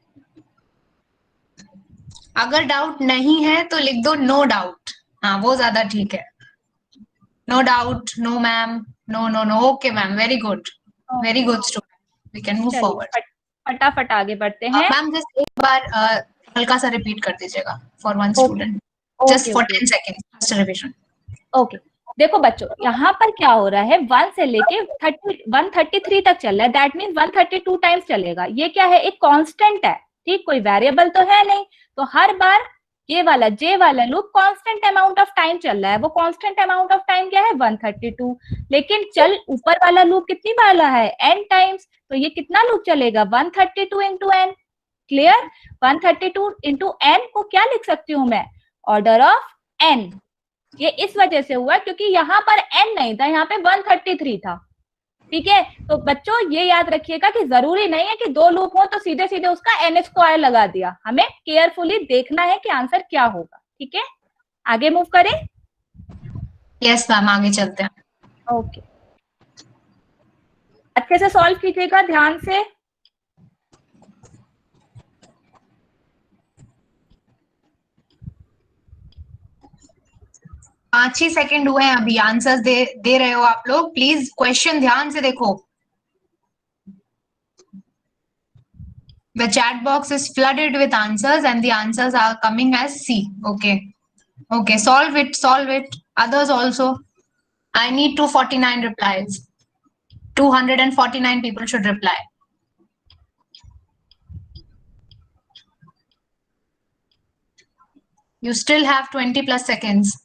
अगर डाउट नहीं है तो लिख दो नो डाउट. हाँ, वो ज्यादा ठीक है. No doubt, no ma'am, no no no. Okay ma'am, very good, very good student. We can move forward. फटाफट आगे बढ़ते हैं. मैम जस्ट एक बार हल्का सा रिपीट कर दीजिएगा for one student, just for 10 seconds, first revision. Okay, देखो बच्चों यहाँ पर क्या हो रहा है, 1 से लेके 133 तक चल रहा है. दैट मीन्स 132 टाइम्स चलेगा. ये क्या है, एक कांस्टेंट है. ठीक, कोई वेरिएबल तो है नहीं, तो हर बार ये वाला जे वाला loop constant amount of time चल रहा है. वो कांस्टेंट अमाउंट ऑफ टाइम क्या है, 132. लेकिन चल ऊपर वाला लूप कितनी बार रहा है, n टाइम्स. तो ये कितना लूप चलेगा, 132 into n. Clear? 132 into n को क्या लिख सकती हूँ मैं, ऑर्डर ऑफ n. ये इस वजह से हुआ क्योंकि यहाँ पर n नहीं था, यहाँ पे 133 था. ठीक है, तो बच्चों ये याद रखिएगा कि जरूरी नहीं है कि 2 लूप हो तो सीधे सीधे उसका n स्क्वायर लगा दिया. हमें केयरफुली देखना है कि आंसर क्या होगा. ठीक है, आगे मूव करें. यस मैम, आगे चलते हैं. ओके, अच्छे से सॉल्व कीजिएगा, ध्यान से. पांच ही सेकंड हुए हैं अभी. आंसर्स दे रहे हो आप लोग, प्लीज क्वेश्चन ध्यान से देखो. The chat box is flooded with answers and the answers are coming as C. Okay. Okay, solve it, solve it. Others also. I need 249 replies. 249 people should reply. You still have 20 plus seconds.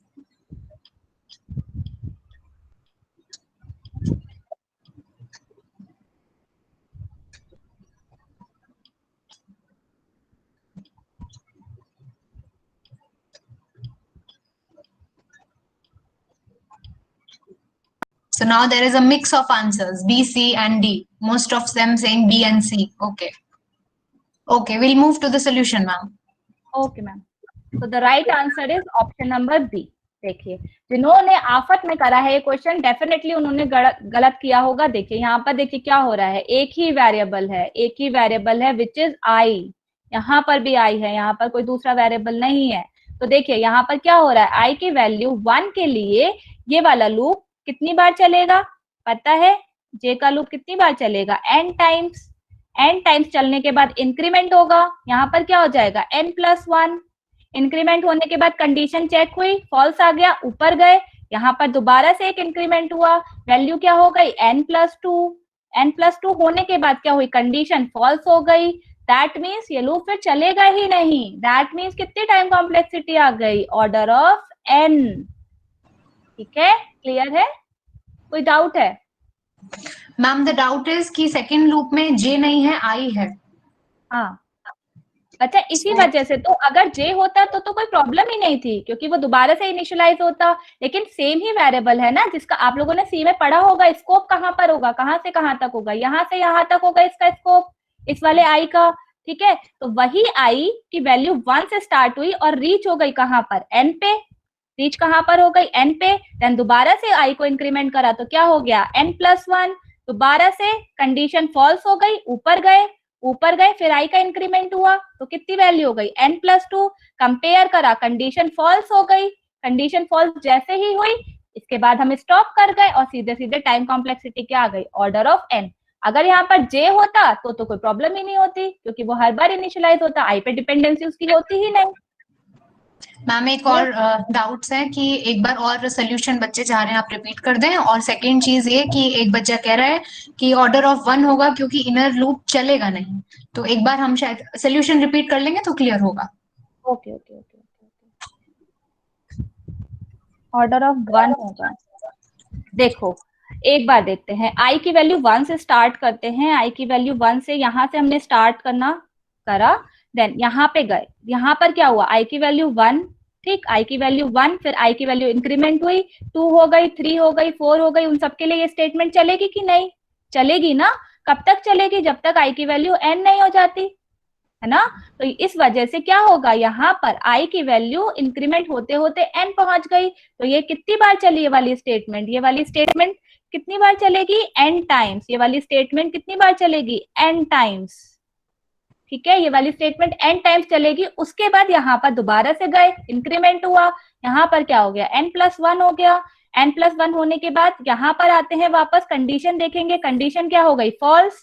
So now there is a mix of answers, B, C and D. Most of them saying B and C. Okay. Okay, we'll move to the solution, ma'am. Okay, ma'am. So the right answer is option number B. देखिए, जिन्होंने आफत में करा है ये question, definitely उन्होंने गलत किया होगा. देखिए यहाँ पर देखिए क्या हो रहा है, एक ही वेरिएबल है विच इज i. यहाँ पर भी i है, यहाँ पर कोई दूसरा वेरिएबल नहीं है. तो देखिए यहाँ पर क्या हो रहा है, i की वैल्यू 1 के लिए ये वाला लूप कितनी बार चलेगा, पता है, j का लूप कितनी बार चलेगा, n टाइम्स. n टाइम्स चलने के बाद इंक्रीमेंट होगा. यहाँ पर क्या हो जाएगा, n+1. इंक्रीमेंट होने के बाद कंडीशन चेक हुई, फॉल्स आ गया, ऊपर गए. यहाँ पर दोबारा से एक इंक्रीमेंट हुआ, वैल्यू क्या हो गई, n+2. n+2 होने के बाद क्या हुई, कंडीशन फॉल्स हो गई. दैट मीन्स ये लूप फिर चलेगा ही नहीं. दैट मीन्स कितनी टाइम कॉम्प्लेक्सिटी आ गई, ऑर्डर ऑफ n. ठीक है, क्लियर है? कोई डाउट है? मैम द डाउट इज कि सेकंड लूप में j नहीं है, i है. हाँ, अच्छा, इसी वजह से तो अगर जे होता तो कोई प्रॉब्लम ही नहीं थी, क्योंकि वो दोबारा से इनिशियलाइज होता। लेकिन सेम ही वेरिएबल है ना, जिसका आप लोगों ने सी में पढ़ा होगा, स्कोप कहाँ पर होगा, कहाँ से कहाँ तक होगा, यहाँ से यहाँ तक होगा इसका स्कोप, इस वाले आई का। ठीक है, तो वही आई की वैल्यू 1 से स्टार्ट हुई और रीच हो गई कहाँ पर, एन पे। रीच कहाँ पर हो गई, एन पे। देन दोबारा से आई को इंक्रीमेंट करा तो क्या हो गया, n+1। दोबारा से कंडीशन फॉल्स हो गई, ऊपर गए, फिर आई का इंक्रीमेंट हुआ तो कितनी वैल्यू हो गई, n+2। कंपेयर करा, कंडीशन फॉल्स हो गई। कंडीशन फॉल्स जैसे ही हुई, इसके बाद हम स्टॉप कर गए और सीधे सीधे टाइम कॉम्प्लेक्सिटी क्या आ गई, ऑर्डर ऑफ n। अगर यहाँ पर j होता तो कोई प्रॉब्लम ही नहीं होती, क्योंकि वो हर बार इनिशियलाइज होता, आई पे डिपेंडेंसी उसकी होती ही नहीं। मैम एक और डाउट्स है कि एक बार और सोल्यूशन बच्चे चाह रहे हैं आप रिपीट कर दें, और सेकंड चीज ये कि एक बच्चा कह रहा है कि ऑर्डर ऑफ 1 होगा क्योंकि इनर लूप चलेगा नहीं, तो एक बार हम शायद सोल्यूशन रिपीट कर लेंगे तो क्लियर होगा। Okay okay okay, order of 1 होगा। देखो एक बार देखते हैं, आई की वैल्यू 1 से स्टार्ट करते हैं। आई की वैल्यू 1 से यहाँ से हमने स्टार्ट करा, देन यहाँ पे गए, यहाँ पर क्या हुआ, आई की वैल्यू 1। ठीक, आई की वैल्यू 1, फिर आई की वैल्यू इंक्रीमेंट हुई, 2 हो गई, 3 हो गई, 4 हो गई। उन सबके लिए ये स्टेटमेंट चलेगी कि नहीं, चलेगी ना। कब तक चलेगी, जब तक आई की वैल्यू n नहीं हो जाती, है ना। तो इस वजह से क्या होगा, यहाँ पर आई की वैल्यू इंक्रीमेंट होते होते n पहुंच गई। तो ये कितनी बार चली, ये वाली स्टेटमेंट, कितनी बार चलेगी, n टाइम्स। ये वाली स्टेटमेंट कितनी बार चलेगी, n टाइम्स। ठीक है, ये वाली स्टेटमेंट n टाइम्स चलेगी। उसके बाद यहाँ पर दोबारा से गए, इंक्रीमेंट हुआ, यहाँ पर क्या हो गया, n+1 हो गया। n+1 होने के बाद यहाँ पर आते हैं वापस, कंडीशन देखेंगे, कंडीशन क्या हो गई, फॉल्स।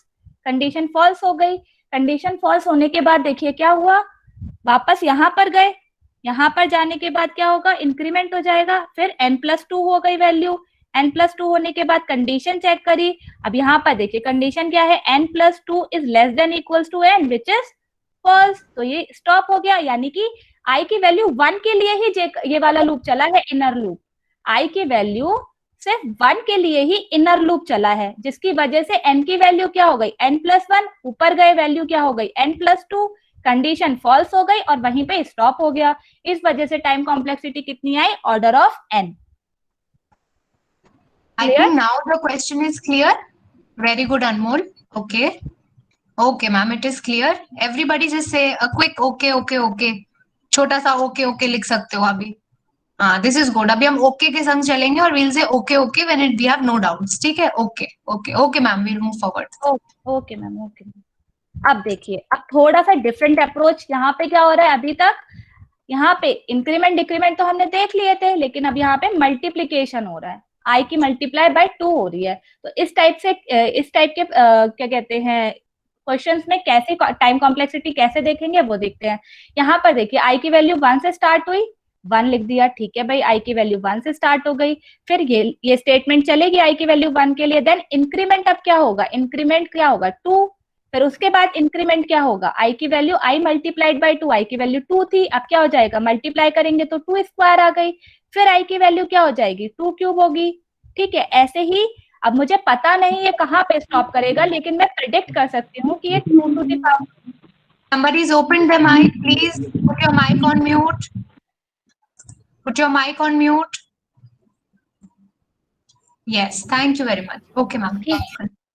कंडीशन फॉल्स हो गई। कंडीशन फॉल्स होने के बाद देखिए क्या हुआ, वापस यहाँ पर गए, यहाँ पर जाने के बाद क्या होगा, इंक्रीमेंट हो जाएगा, फिर n+2 हो गई वैल्यू। n+2 होने के बाद कंडीशन चेक करी। अब यहाँ पर देखिए कंडीशन क्या है, n+2 is less than equals to n which is false. तो ये स्टॉप हो गया, यानी कि i की वैल्यू 1 के लिए ही ये वाला लूप चला है, इनर लूप। i की वैल्यू सिर्फ 1 के लिए ही इनर लूप चला है, जिसकी वजह से n की वैल्यू क्या हो गई, n+1। ऊपर गए, वैल्यू क्या हो गई, n+2। कंडीशन फॉल्स हो गई और वहीं पे स्टॉप हो गया। इस वजह से टाइम कॉम्प्लेक्सिटी कितनी आई, order of n। I think now the question is clear. Very good, Anmol. Okay. Okay, ma'am, it is clear. Everybody just say a quick okay, okay, okay. छोटा सा okay, okay लिख सकते हो अभी। हाँ, this is good. अभी हम okay के संग चलेंगे और we'll say okay, okay when we have no doubts. ठीक है? Okay, okay, okay, ma'am. We'll move forward. Okay ma'am, okay. अब देखिए, अब थोड़ा सा डिफरेंट अप्रोच। यहाँ पे क्या हो रहा है, अभी तक यहाँ पे इंक्रीमेंट डिक्रीमेंट तो हमने देख लिए थे, लेकिन अब यहाँ पे मल्टीप्लीकेशन हो रहा है, आई की मल्टीप्लाई बाय 2 हो रही है। तो इस टाइप के क्या कहते हैं क्वेश्चंस में कैसे टाइम कॉम्प्लेक्सिटी कैसे देखेंगे वो देखते हैं। यहाँ पर देखिए, आई की वैल्यू 1 से स्टार्ट हुई, 1 लिख दिया, ठीक है भाई, आई की वैल्यू 1 से स्टार्ट हो गई। फिर ये स्टेटमेंट चलेगी आई की वैल्यू 1 के लिए। देन इंक्रीमेंट अब क्या होगा, इंक्रीमेंट क्या होगा, 2। फिर उसके बाद इंक्रीमेंट क्या होगा, आई की वैल्यू आई मल्टीप्लाइड बाय 2, आई की वैल्यू 2 थी, अब क्या हो जाएगा, मल्टीप्लाई करेंगे तो 2 स्क्वायर आ गई। फिर आई की वैल्यू क्या हो जाएगी, 2 क्यूब होगी। ठीक है, ऐसे ही। अब मुझे पता नहीं ये कहाँ पे स्टॉप करेगा, लेकिन मैं प्रिडिक्ट कर सकती हूँ कि ये 2 to the power। Somebody's opened their mic. Please put your mic on mute. Put your mic on mute. Yes, thank you very much. Okay, ma'am.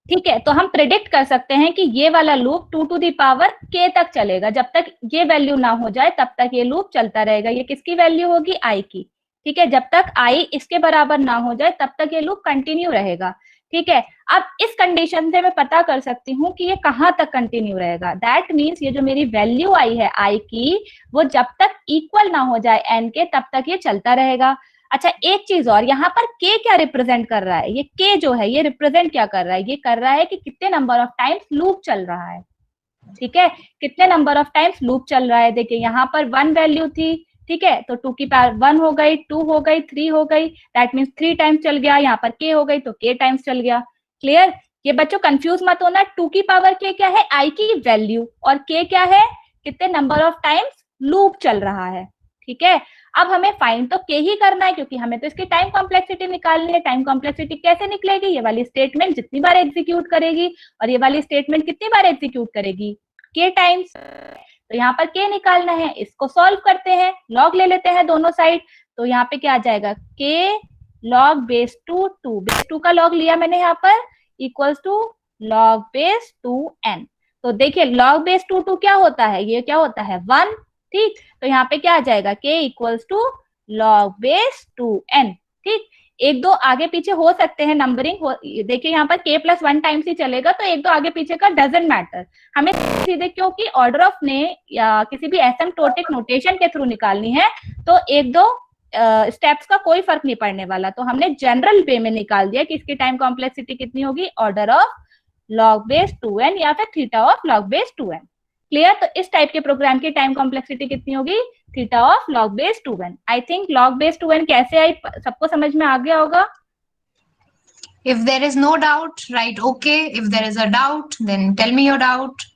ठीक है, तो हम प्रिडिक्ट कर सकते हैं कि ये वाला loop 2 to the power k तक चलेगा। जब तक ये वैल्यू ना हो जाए तब तक ये लूप चलता रहेगा। ये किसकी वैल्यू होगी, आई की। ठीक है, जब तक आई इसके बराबर ना हो जाए तब तक ये लूप कंटिन्यू रहेगा। ठीक है, अब इस कंडीशन से मैं पता कर सकती हूँ कि ये कहाँ तक कंटिन्यू रहेगा। दैट मीन्स ये जो मेरी वैल्यू आई है आई की, वो जब तक इक्वल ना हो जाए एन के तब तक ये चलता रहेगा। अच्छा, एक चीज और, यहाँ पर k क्या रिप्रेजेंट कर रहा है, ये k जो है ये रिप्रेजेंट क्या कर रहा है, ये कर रहा है कि कितने नंबर ऑफ टाइम्स लूप चल रहा है। ठीक है, कितने नंबर ऑफ टाइम्स लूप चल रहा है। देखिए यहाँ पर 1 वैल्यू थी, ठीक है, तो 2 की पावर 1 हो गई, 2 हो गई, 3 हो गई, दैट मीन्स 3 टाइम्स चल गया। यहाँ पर k हो गई तो k टाइम्स चल गया। क्लियर, ये बच्चों कंफ्यूज मत होना, 2 की पावर k क्या है, आई की वैल्यू, और k क्या है, कितने नंबर ऑफ टाइम्स लूप चल रहा है। ठीक है, अब हमें फाइंड तो k ही करना है, क्योंकि हमें तो इसकी टाइम कॉम्प्लेक्सिटी निकालनी है। टाइम कॉम्प्लेक्सिटी कैसे निकलेगी, ये वाली स्टेटमेंट जितनी बार एग्जीक्यूट करेगी, और ये वाली स्टेटमेंट कितनी बार एग्जीक्यूट करेगी, k टाइम्स। तो यहाँ पर k निकालना है, इसको सॉल्व करते हैं, log ले लेते हैं दोनों साइड, तो यहाँ पे क्या आ जाएगा k log base 2 base 2 का log लिया मैंने यहाँ पर equals to log base 2n। तो देखिए log base 2 क्या होता है, ये क्या होता है 1, ठीक। तो यहाँ पे क्या आ जाएगा k equals to log base 2n, ठीक। एक दो आगे पीछे हो सकते हैं नंबरिंग, देखिए यहाँ पर k प्लस 1 टाइम्स ही चलेगा, तो एक दो आगे पीछे का डजेंट मैटर, हमें सीधे क्योंकि ऑर्डर ऑफ ने या किसी भी एसिम्प्टोटिक नोटेशन के थ्रू निकालनी है, तो एक दो स्टेप्स का कोई फर्क नहीं पड़ने वाला, तो हमने जनरल वे में निकाल दिया कि इसकी टाइम कॉम्प्लेक्सिटी कितनी होगी, order of log base 2n या फिर theta of log base 2n। Clear? तो इस टाइप के प्रोग्राम की टाइम कॉम्प्लेक्सिटी कितनी होगी, theta of log base 2n। I think log base 2n कैसे आई सबको समझ में आ गया होगा। If there is no doubt, write okay. If there is a doubt, then tell me your doubt.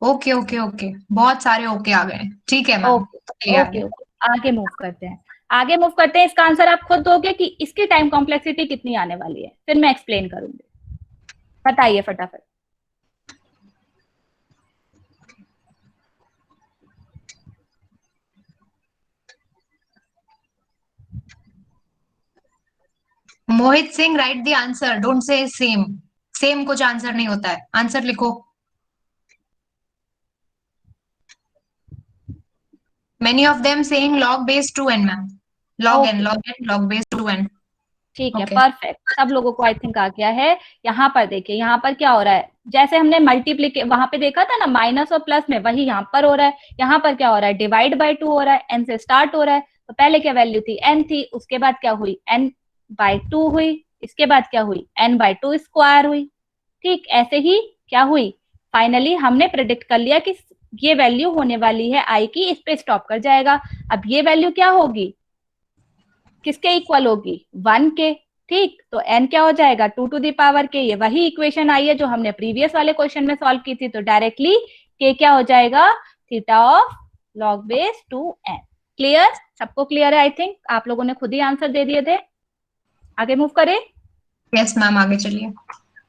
Okay okay okay, बहुत सारे ओके आ गए, ठीक है मैम। ओके ओके, आगे मूव करते हैं, आगे मूव करते हैं। इसका आंसर आप खुद दोगे कि इसकी टाइम कॉम्प्लेक्सिटी कितनी आने वाली है, फिर मैं एक्सप्लेन करूंगी, बताइए फटाफट। Mohit Singh, right the answer, don't say same, same कुछ आंसर नहीं होता है, आंसर लिखो। Many of them saying log base 2n ma'am, log n, okay log n, log base 2n। ठीक है, ओके परफेक्ट, सब लोगों को आई थिंक आ गया है। यहाँ पर देखिए, यहाँ पर क्या हो रहा है, जैसे हमने मल्टीप्लीके वहां पे देखा था ना माइनस और प्लस में, वही यहाँ पर हो रहा है। यहाँ पर क्या हो रहा है, डिवाइड बाय 2 हो रहा है, n से स्टार्ट हो रहा है। तो पहले क्या वैल्यू थी, n थी, उसके बाद क्या हुई, n बाय 2 हुई, इसके बाद क्या हुई, n बाय 2 स्क्वायर हुई, ठीक। ऐसे ही क्या हुई, फाइनली हमने प्रेडिक्ट कर लिया कि ये वैल्यू होने वाली है आई की, इस पे स्टॉप कर जाएगा। अब ये वैल्यू क्या होगी, किसके इक्वल होगी, 1 के, ठीक। तो n क्या हो जाएगा, 2 टू द पावर k, ये वही इक्वेशन आई है जो हमने प्रीवियस वाले क्वेश्चन में सॉल्व की थी। तो डायरेक्टली k क्या हो जाएगा, theta of log base 2n। Clear, सबको क्लियर है? आई थिंक आप लोगों ने खुद ही आंसर दे दिए थे। आगे मूव करें। यस मैम, आगे चलिए।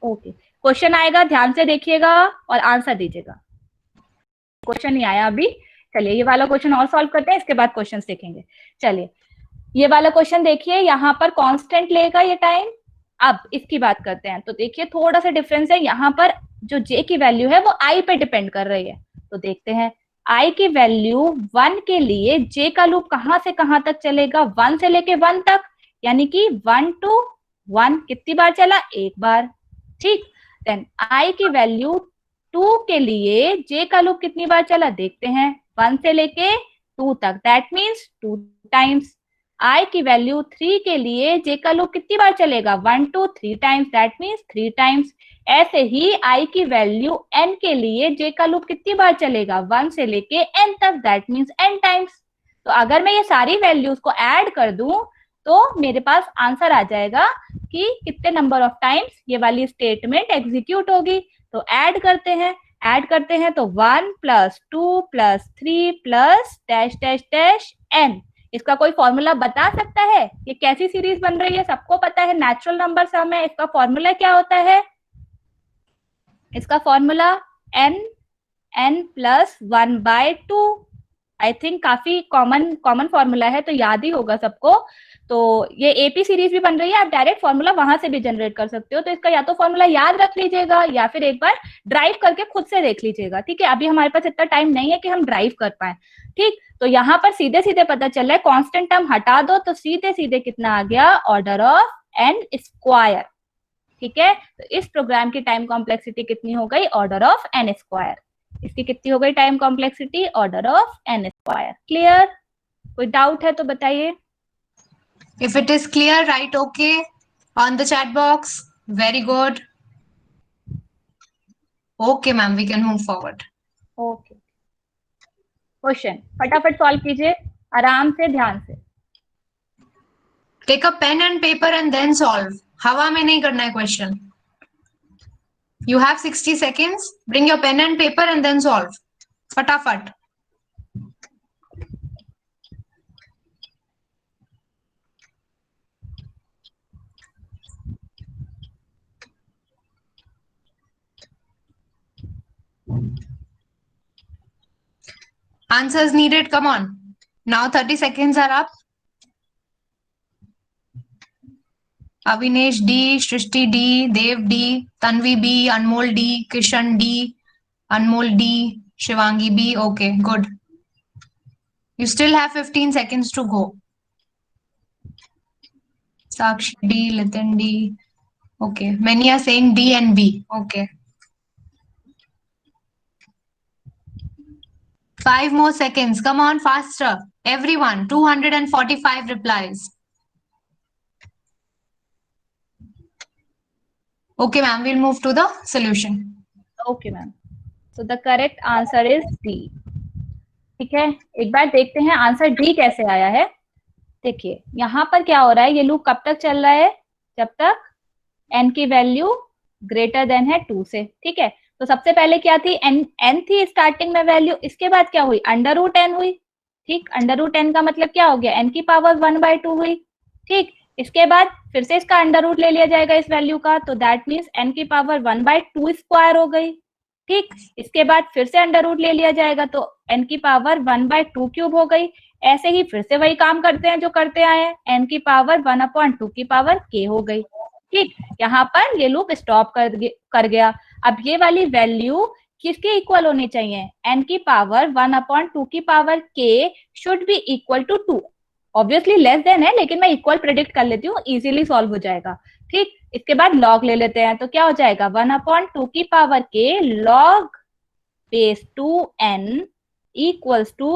ओके, क्वेश्चन आएगा, ध्यान से देखिएगा और आंसर दीजिएगा। क्वेश्चन नहीं आया अभी, चलिए ये वाला क्वेश्चन और सॉल्व करते हैं, इसके बाद क्वेश्चन देखेंगे। चलिए ये वाला क्वेश्चन देखिए, यहाँ पर कांस्टेंट लेगा ये टाइम। अब इसकी बात करते हैं, तो देखिए थोड़ा सा डिफरेंस है, यहाँ पर जो j की वैल्यू है वो i पे डिपेंड कर रही है। तो देखते हैं i की वैल्यू 1 के लिए j का लूप कहां से कहां तक चलेगा, 1 से लेके 1 तक, यानी कि 1 to 1 कितनी बार चला, एक बार, ठीक। देन i की वैल्यू 2 के लिए j का लूप कितनी बार चला, देखते हैं, 1 से लेके 2 तक, दैट मीन्स 2 टाइम्स। i की वैल्यू 3 के लिए j का लूप कितनी बार चलेगा, 1 to 3 times, that means 3 times. ऐसे ही i की वैल्यू n के लिए j का लूप कितनी बार चलेगा, 1 से लेके n तक, दैट मीन्स n टाइम्स। तो अगर मैं ये सारी वैल्यूज को ऐड कर दूं तो मेरे पास आंसर आ जाएगा कि कितने नंबर ऑफ टाइम्स ये वाली स्टेटमेंट एग्जीक्यूट होगी। तो ऐड करते हैं, ऐड करते हैं, तो 1 + 2 + 3 + डैश डैश डैश n। इसका कोई फॉर्मूला बता सकता है, ये कैसी सीरीज बन रही है, सबको पता है नेचुरल नंबर सम है। इसका फॉर्मूला क्या होता है, इसका फॉर्मूला n + 1/2। आई थिंक काफी कॉमन फॉर्मूला है, तो याद ही होगा सबको। तो ये एपी सीरीज भी बन रही है, आप डायरेक्ट फॉर्मूला वहां से भी जनरेट कर सकते हो। तो इसका या तो फॉर्मूला याद रख लीजिएगा या फिर एक बार ड्राइव करके खुद से देख लीजिएगा, ठीक है। अभी हमारे पास इतना टाइम नहीं है कि हम ड्राइव कर पाए, ठीक। तो यहाँ पर सीधे सीधे पता चल रहा है, कांस्टेंट टर्म हटा दो तो सीधे सीधे कितना आ गया, ऑर्डर ऑफ n स्क्वायर, ठीक है। तो इस प्रोग्राम की टाइम कॉम्प्लेक्सिटी कितनी हो गई, ऑर्डर ऑफ n स्क्वायर। इसकी कितनी हो गई time complexity, order of n square. Clear, कोई डाउट है तो बताइए। If it is clear, write okay on the chat box. Very good. Okay ma'am, we can move forward. Okay, question फटाफट solve कीजिए, आराम से, ध्यान से। Take a pen and paper and then solve. हवा में नहीं करना है question. You have 60 seconds. Bring your pen and paper and then solve. फटाफट। Answers needed. Come on. Now 30 seconds are up. Avinesh D, Shrishti D, Dev D, Tanvi B, Anmol D, Kishan D, Anmol D, Shivangi B. Okay, good. You still have 15 seconds to go. Sakshi D, Litin D. Okay, many are saying D and B. Okay. 5 more seconds. Come on, faster. Everyone, 245 replies. Okay, ma'am, we'll move to the solution. Okay, ma'am. So the correct answer is D. ठीक है, एक बार देखते हैं answer D कैसे आया है। देखिए यहाँ पर क्या हो रहा है, ये लूप कब तक चल रहा है, जब तक n की वैल्यू ग्रेटर देन है 2 से। ठीक है, तो सबसे पहले क्या थी, n थी स्टार्टिंग में वैल्यू, इसके बाद क्या हुई, अंडर रूट n हुई। ठीक, अंडर रूट n का मतलब क्या हो गया, n की पावर 1/2 हुई। ठीक, इसके बाद फिर से इसका अंडर रूट ले लिया जाएगा इस वैल्यू का, तो दैट मीन्स n की पावर 1/2 स्क्वायर हो गई। ठीक, इसके बाद फिर से अंडर रूट ले लिया जाएगा तो n की पावर 1/2 क्यूब हो गई। ऐसे ही फिर से वही काम करते हैं जो करते आए हैं, n की पावर 1/2 की पावर k हो गई। ठीक, यहाँ पर ये लूप स्टॉप कर गया। अब ये वाली वैल्यू किसके इक्वल होनी चाहिए, n की पावर 1/2 की power k should be equal to 2। Obviously less than है, लेकिन मैं इक्वल प्रेडिक्ट कर लेती हूँ, इजीली सॉल्व हो जाएगा। ठीक, इसके बाद लॉग ले लेते हैं, तो क्या हो जाएगा 1/2 की power k log base 2n equals to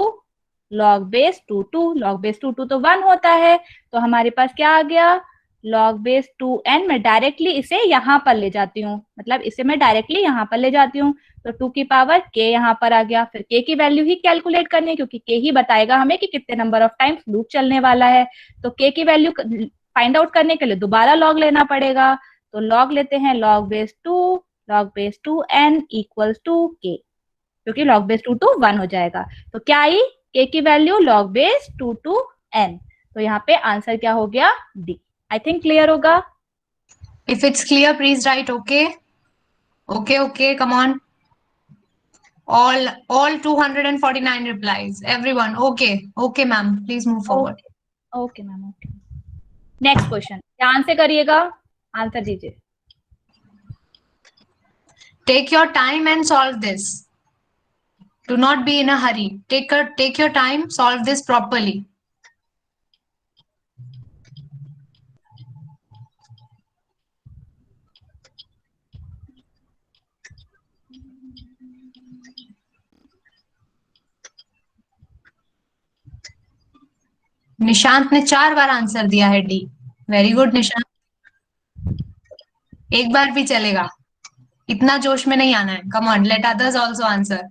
log base 2 log base 2 तो 1 होता है, तो हमारे पास क्या आ गया log base 2n। मैं डायरेक्टली इसे यहाँ पर ले जाती हूँ, मतलब इसे मैं डायरेक्टली यहाँ पर ले जाती हूँ, तो 2 की पावर k यहाँ पर आ गया। फिर k की वैल्यू ही कैलकुलेट करनी है, क्योंकि k ही बताएगा हमें कि कितने नंबर ऑफ टाइम्स लूप चलने वाला है। तो k की वैल्यू फाइंड आउट करने के लिए दोबारा log लेना पड़ेगा, तो log लेते हैं log base 2n equals to k, क्योंकि log base 2 to 1 हो जाएगा। तो क्या आई, k की value log base 2 to n। तो यहाँ पे आंसर क्या हो गया, D। आई थिंक क्लियर होगा। If it's clear, please write okay. Okay, come on. All 249 replies. Everyone, okay, ma'am. Please move forward. Okay ma'am, okay. Next question, ध्यान से करिएगा, आंसर दीजिए। Take your time and solve this. Do not be in a hurry. Take your time, solve this properly. Nishant ने 4 बार answer दिया है D. Very good Nishant, एक बार भी चलेगा, इतना जोश में नहीं आना है। Come on, let others also answer.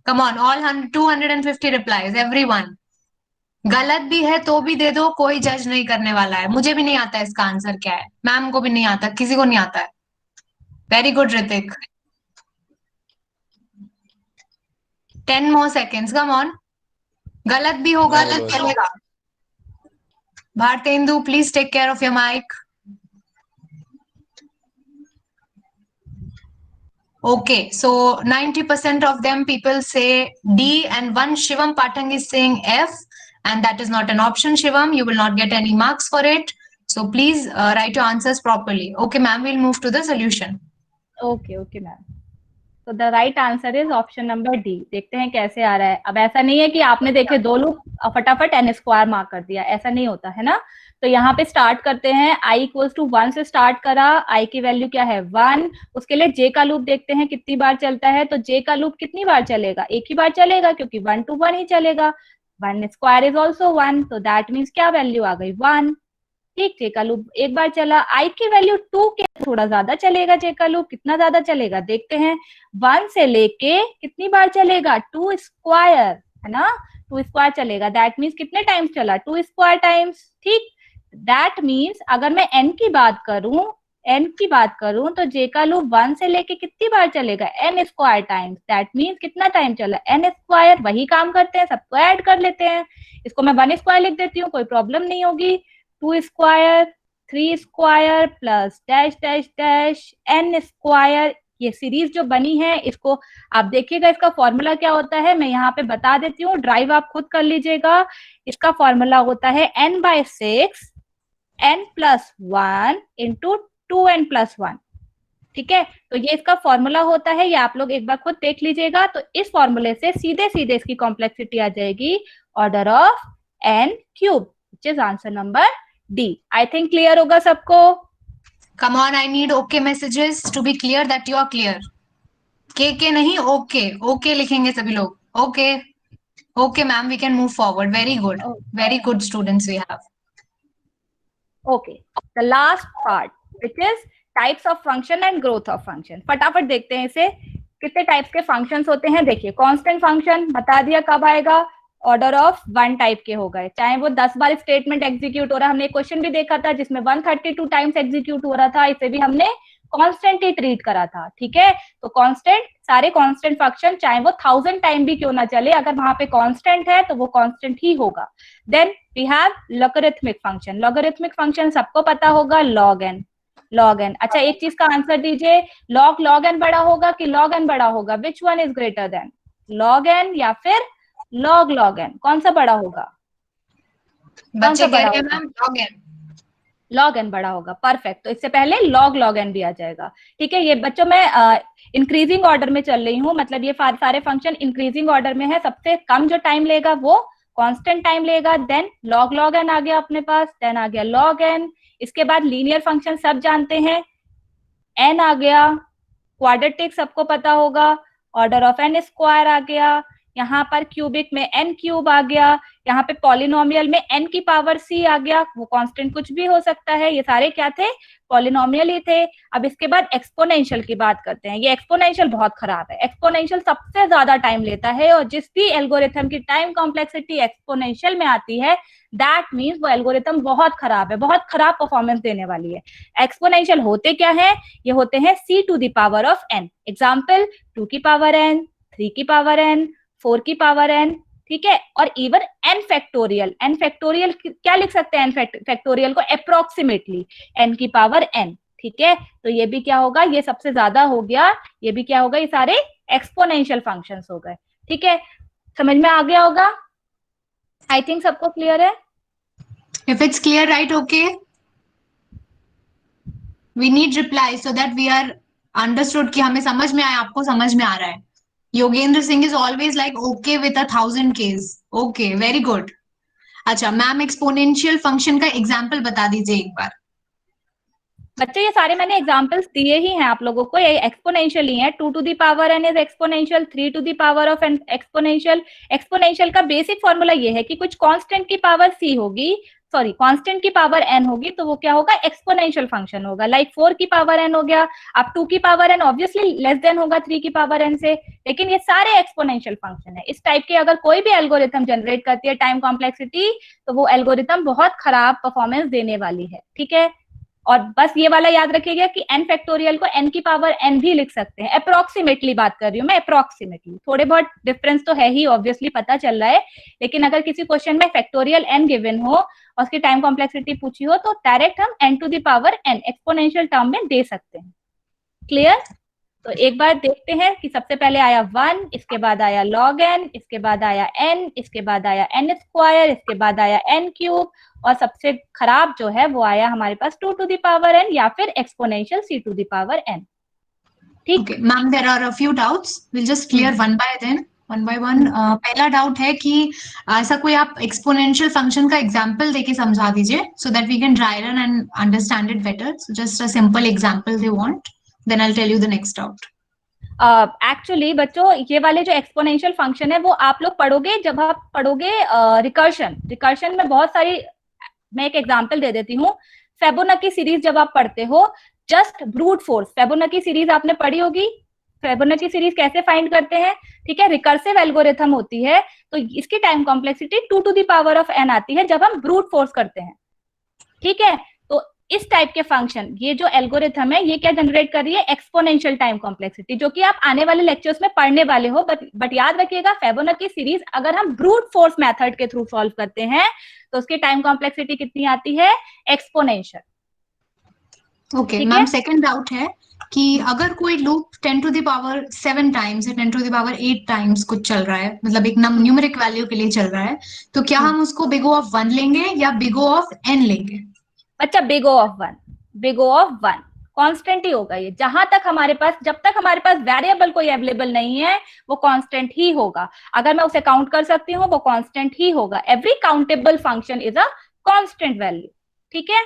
Come on, all 250 replies, everyone. गलत भी है तो भी दे दो, कोई जज नहीं करने वाला है। मुझे भी नहीं आता है इसका आंसर क्या है, मैम को भी नहीं आता, किसी को नहीं आता है। Very good Hrithik. 10 more seconds, come on. गलत भी होगा तो चलेगा। Bharatendu, please take care of your mic. Okay, so 90% of them people say D, and one Shivam Pathang is saying F, and that is not an option. Shivam, you will not get any marks for it. So please write your answers properly. Okay, ma'am, we'll move to the solution. Okay ma'am. तो the right answer is option number D. देखते हैं कैसे आ रहा है। अब ऐसा नहीं है कि आपने देखे दो लूप फटाफट n स्क्वायर मार्क कर दिया, ऐसा नहीं होता है ना। तो यहाँ पे स्टार्ट करते हैं, i इक्वल्स टू 1 से स्टार्ट करा, i की वैल्यू क्या है 1। उसके लिए j का लूप देखते हैं कितनी बार चलता है, तो j का लूप कितनी बार चलेगा, एक ही बार चलेगा, क्योंकि 1 to 1 ही चलेगा। 1 स्क्वायर इज ऑल्सो 1, तो दैट मीन्स क्या वैल्यू आ गई 1। ठीक, जे का लूप एक बार चला, आई की वैल्यू 2 के थोड़ा ज्यादा चलेगा, जे का लूप कितना ज्यादा चलेगा देखते हैं। 1 से लेके कितनी बार चलेगा 2 स्क्वायर, है ना, 2 स्क्वायर चलेगा, दैट मीन्स कितने टाइम्स चला 2 स्क्वायर टाइम्स। ठीक, दैट मीन्स अगर मैं n की बात करूं तो जे का लूप 1 से लेके कितनी बार चलेगा n square times, that means कितना टाइम चला n स्क्वायर। वही काम करते हैं, सबको ऐड कर लेते हैं। इसको मैं 1 स्क्वायर लिख देती हूँ, कोई प्रॉब्लम नहीं होगी। 2 square 3 square plus dash dash dash n square ये सीरीज जो बनी है इसको आप देखिएगा, इसका फॉर्मूला क्या होता है मैं यहाँ पे बता देती हूँ, ड्राइव आप खुद कर लीजिएगा। इसका फॉर्मूला होता है n/6 n+1 इंटू 2n+1। ठीक है, तो ये इसका फॉर्मूला होता है, ये आप लोग एक बार खुद देख लीजिएगा। तो इस फॉर्मूले से सीधे सीधे इसकी कॉम्प्लेक्सिटी आ जाएगी order of n³ which is answer number D. I think clear होगा सबको। Come on, I need okay messages to be clear that you are clear. के नहीं, ओके ओके लिखेंगे सभी लोग। Okay okay ma'am, we can move forward. Very good students we have. Okay, the last part which is types of function and growth of function. फटाफट देखते हैं इसे, कितने टाइप्स के फंक्शंस होते हैं। देखिए कांस्टेंट फंक्शन बता दिया कब आएगा, ऑर्डर ऑफ 1 टाइप के हो गए, चाहे वो 10 बार स्टेटमेंट एग्जीक्यूट हो रहा है। हमने एक क्वेश्चन भी देखा था जिसमें 132 टाइम्स एग्जीक्यूट हो रहा था, इसे भी हमने कांस्टेंट ही ट्रीट करा था। ठीक है, तो कांस्टेंट, सारे कांस्टेंट फंक्शन चाहे वो 1000 टाइम भी क्यों ना चले, अगर वहां पे कांस्टेंट है तो वो कांस्टेंट ही होगा। Then we have logarithmic function. Logarithmic function सबको पता होगा, log n। log n, अच्छा एक चीज का आंसर दीजिए, log n बड़ा होगा कि log n बड़ा होगा, which one is greater than, log n या फिर log n, कौन सा बड़ा होगा? बच्चे कह रहे हैं मैम log n बड़ा होगा। परफेक्ट, तो इससे पहले log n भी आ जाएगा। ठीक है, ये बच्चों मैं इंक्रीजिंग ऑर्डर में चल रही हूँ, मतलब ये सारे फंक्शन इंक्रीजिंग ऑर्डर में है। सबसे कम जो टाइम लेगा वो कांस्टेंट टाइम लेगा। देन log n आ गया अपने पास, देन आ गया log n। इसके बाद लीनियर फंक्शन सब जानते हैं, n आ गया, क्वाड्रेटिक सबको पता होगा, ऑर्डर ऑफ n² आ गया, यहाँ पर क्यूबिक में n³ आ गया, यहाँ पे पॉलिनोमियल में n⁻c आ गया, वो कांस्टेंट कुछ भी हो सकता है, ये सारे क्या थे, पॉलिनोमियल ही थे। अब इसके बाद एक्सपोनेंशियल की बात करते हैं। ये एक्सपोनेंशियल बहुत खराब है, एक्सपोनेंशियल सबसे ज्यादा टाइम लेता है, और जिस भी एल्गोरिथम की टाइम कॉम्प्लेक्सिटी एक्सपोनेंशियल में आती है दैट मीन्स वो एल्गोरिथम बहुत खराब है, बहुत खराब परफॉर्मेंस देने वाली है। एक्सपोनेंशियल होते क्या है, ये होते हैं c⁻n। Example 2n, 3n, 4n, ठीक है, और even n factorial. n factorial क्या लिख सकते हैं, n फैक्टोरियल को अप्रोक्सीमेटली n⁻n। ठीक है, तो ये भी क्या होगा, ये सबसे ज्यादा हो गया, ये भी क्या होगा, ये सारे एक्सपोनेंशियल फंक्शंस हो गए। ठीक है, समझ में आ गया होगा, आई थिंक सबको क्लियर है। If it's clear, right okay, we need reply so that we are understood कि हमें समझ में आया, आपको समझ में आ रहा है। Yogendra Singh is always like okay with 1000 case. Okay, very good. अच्छा मैम, एक्सपोनेंशियल फंक्शन का एग्जाम्पल बता दीजिए एक बार। बच्चे ये सारे मैंने एग्जांपल्स दिए ही हैं आप लोगों को, ये एक्सपोनेंशियल ही है। 2n is exponential, 3n exponential. Exponential का बेसिक फॉर्मूला ये है कि कुछ कांस्टेंट की पावर c होगी, सॉरी कांस्टेंट की पावर n होगी, तो वो क्या होगा, एक्सपोनेंशियल फंक्शन होगा। लाइक 4 की पावर n हो गया, अब 2 की power n obviously less then होगा 3 की पावर n से, लेकिन ये सारे एक्सपोनेंशियल फंक्शन है। इस टाइप के अगर कोई भी एल्गोरिथम जनरेट करती है टाइम कॉम्प्लेक्सिटी, तो वो एल्गोरिथम बहुत खराब परफॉर्मेंस देने वाली है। ठीक है, और बस ये वाला याद रखिएगा कि n फैक्टोरियल को n⁻n भी लिख सकते हैं। अप्रोक्सीमेटली बात कर रही हूँ मैं, अप्रोक्सीमेटली, थोड़े बहुत डिफरेंस तो है ही, ऑब्वियसली पता चल रहा है, लेकिन अगर किसी क्वेश्चन में फैक्टोरियल n गिवन हो और उसकी टाइम कॉम्प्लेक्सिटी पूछी हो तो डायरेक्ट हम n⁻n एक्सपोनेंशियल टर्म में दे सकते हैं। क्लियर, तो एक बार देखते हैं कि सबसे पहले आया 1, इसके बाद आया log n, इसके बाद आया n, इसके बाद आया n², इसके बाद आया n³, और सबसे खराब जो है वो आया हमारे पास 2n या फिर एक्सपोनेंशियल c⁻n। ठीक, ma'am there are a few doubts, will just clear one by one. पहला डाउट है कि ऐसा कोई आप एक्सपोनेंशियल फंक्शन का एग्जांपल देके समझा दीजिए so that we can dry run and understand it better. So just a simple example they want, then I will tell you the next doubt. Actually बच्चों ये वाले जो एक्सपोनेंशियल फंक्शन है वो आप लोग पढ़ोगे जब आप पढ़ोगे रिकर्शन में बहुत सारी, मैं एक एग्जांपल दे देती हूँ। फेबोनाची सीरीज जब आप पढ़ते हो, just brute force, Fibonacci series आपने पढ़ी होगी। फेबोनाची सीरीज कैसे फाइंड करते हैं, ठीक है, रिकर्सिव एल्गोरिथम होती है, तो इसकी टाइम कॉम्प्लेक्सिटी 2n आती है जब हम ब्रूट फोर्स करते हैं। ठीक है, तो इस टाइप के फंक्शन, ये जो एल्गोरिथम है ये क्या जनरेट कर रही है, एक्सपोनेंशियल टाइम कॉम्प्लेक्सिटी, जो कि आप आने वाले लेक्चर्स में पढ़ने वाले हो। बट याद रखिएगा, फेबोनाची सीरीज अगर हम ब्रूट फोर्स मेथड के थ्रू सॉल्व करते हैं तो उसकी टाइम कॉम्प्लेक्सिटी कितनी आती है, एक्सपोनेंशियल। ओके ठीक मैम, है। सेकंड डाउट है कि अगर कोई लूप 10⁻7 टाइम्स या 10⁻8 टाइम्स कुछ चल रहा है, मतलब एक न्यूमेरिक वैल्यू के लिए चल रहा है, तो क्या हम उसको बिग O ऑफ 1 लेंगे या बिग O ऑफ n लेंगे? अच्छा, big O of 1, big O of 1 constant ही होगा ये, जहां तक हमारे पास, जब तक हमारे पास वेरिएबल कोई अवेलेबल नहीं है वो कांस्टेंट ही होगा। अगर मैं उसे काउंट कर सकती हूँ वो कांस्टेंट ही होगा। Every countable function is a constant value. ठीक है।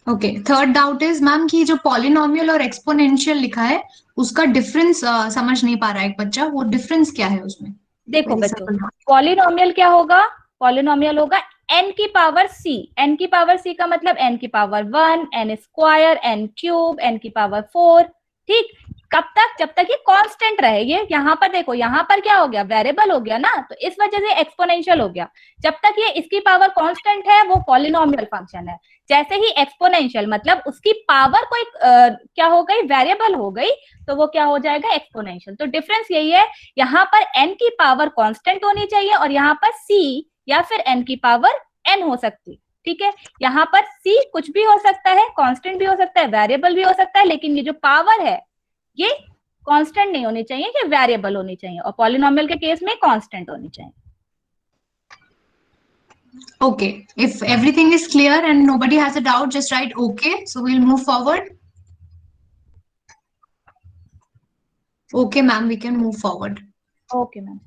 Okay, third doubt is ma'am कि जो पॉलिनोमियल और एक्सपोनेंशियल लिखा है उसका डिफरेंस समझ नहीं पा रहा है एक बच्चा, वो डिफरेंस क्या है उसमें? देखो वेरी बच्चों, सिंपल। पॉलिनोमियल क्या होगा? पॉलिनोमियल होगा n की पावर c। n की पावर c का मतलब n की power 1, n square, n cube, n की पावर 4। ठीक। कब तक? जब तक ये कांस्टेंट रहे। ये यहाँ पर देखो, यहाँ पर क्या हो गया? वेरिएबल हो गया ना, तो इस वजह से एक्सपोनेंशियल हो गया। जब तक ये इसकी पावर कांस्टेंट है वो पॉलिनोमियल फंक्शन है। जैसे ही एक्सपोनेंशियल मतलब उसकी पावर कोई क्या हो गई? वेरिएबल हो गई, तो वो क्या हो जाएगा? एक्सपोनेंशियल। तो डिफरेंस यही है, यहाँ पर n की पावर कांस्टेंट होनी चाहिए और यहाँ पर c या फिर n की पावर n हो सकती। ठीक है। यहाँ पर c कुछ भी हो सकता है, कांस्टेंट भी हो सकता है, वेरिएबल भी हो सकता है, लेकिन ये जो पावर है ये कांस्टेंट नहीं होनी चाहिए, ये वेरिएबल होनी चाहिए, और पॉलिनोमियल के केस में कांस्टेंट होनी चाहिए। Okay, if everything is clear and nobody has a doubt, just write okay. So we'll move forward. Okay, ma'am, we can move forward. Okay ma'am.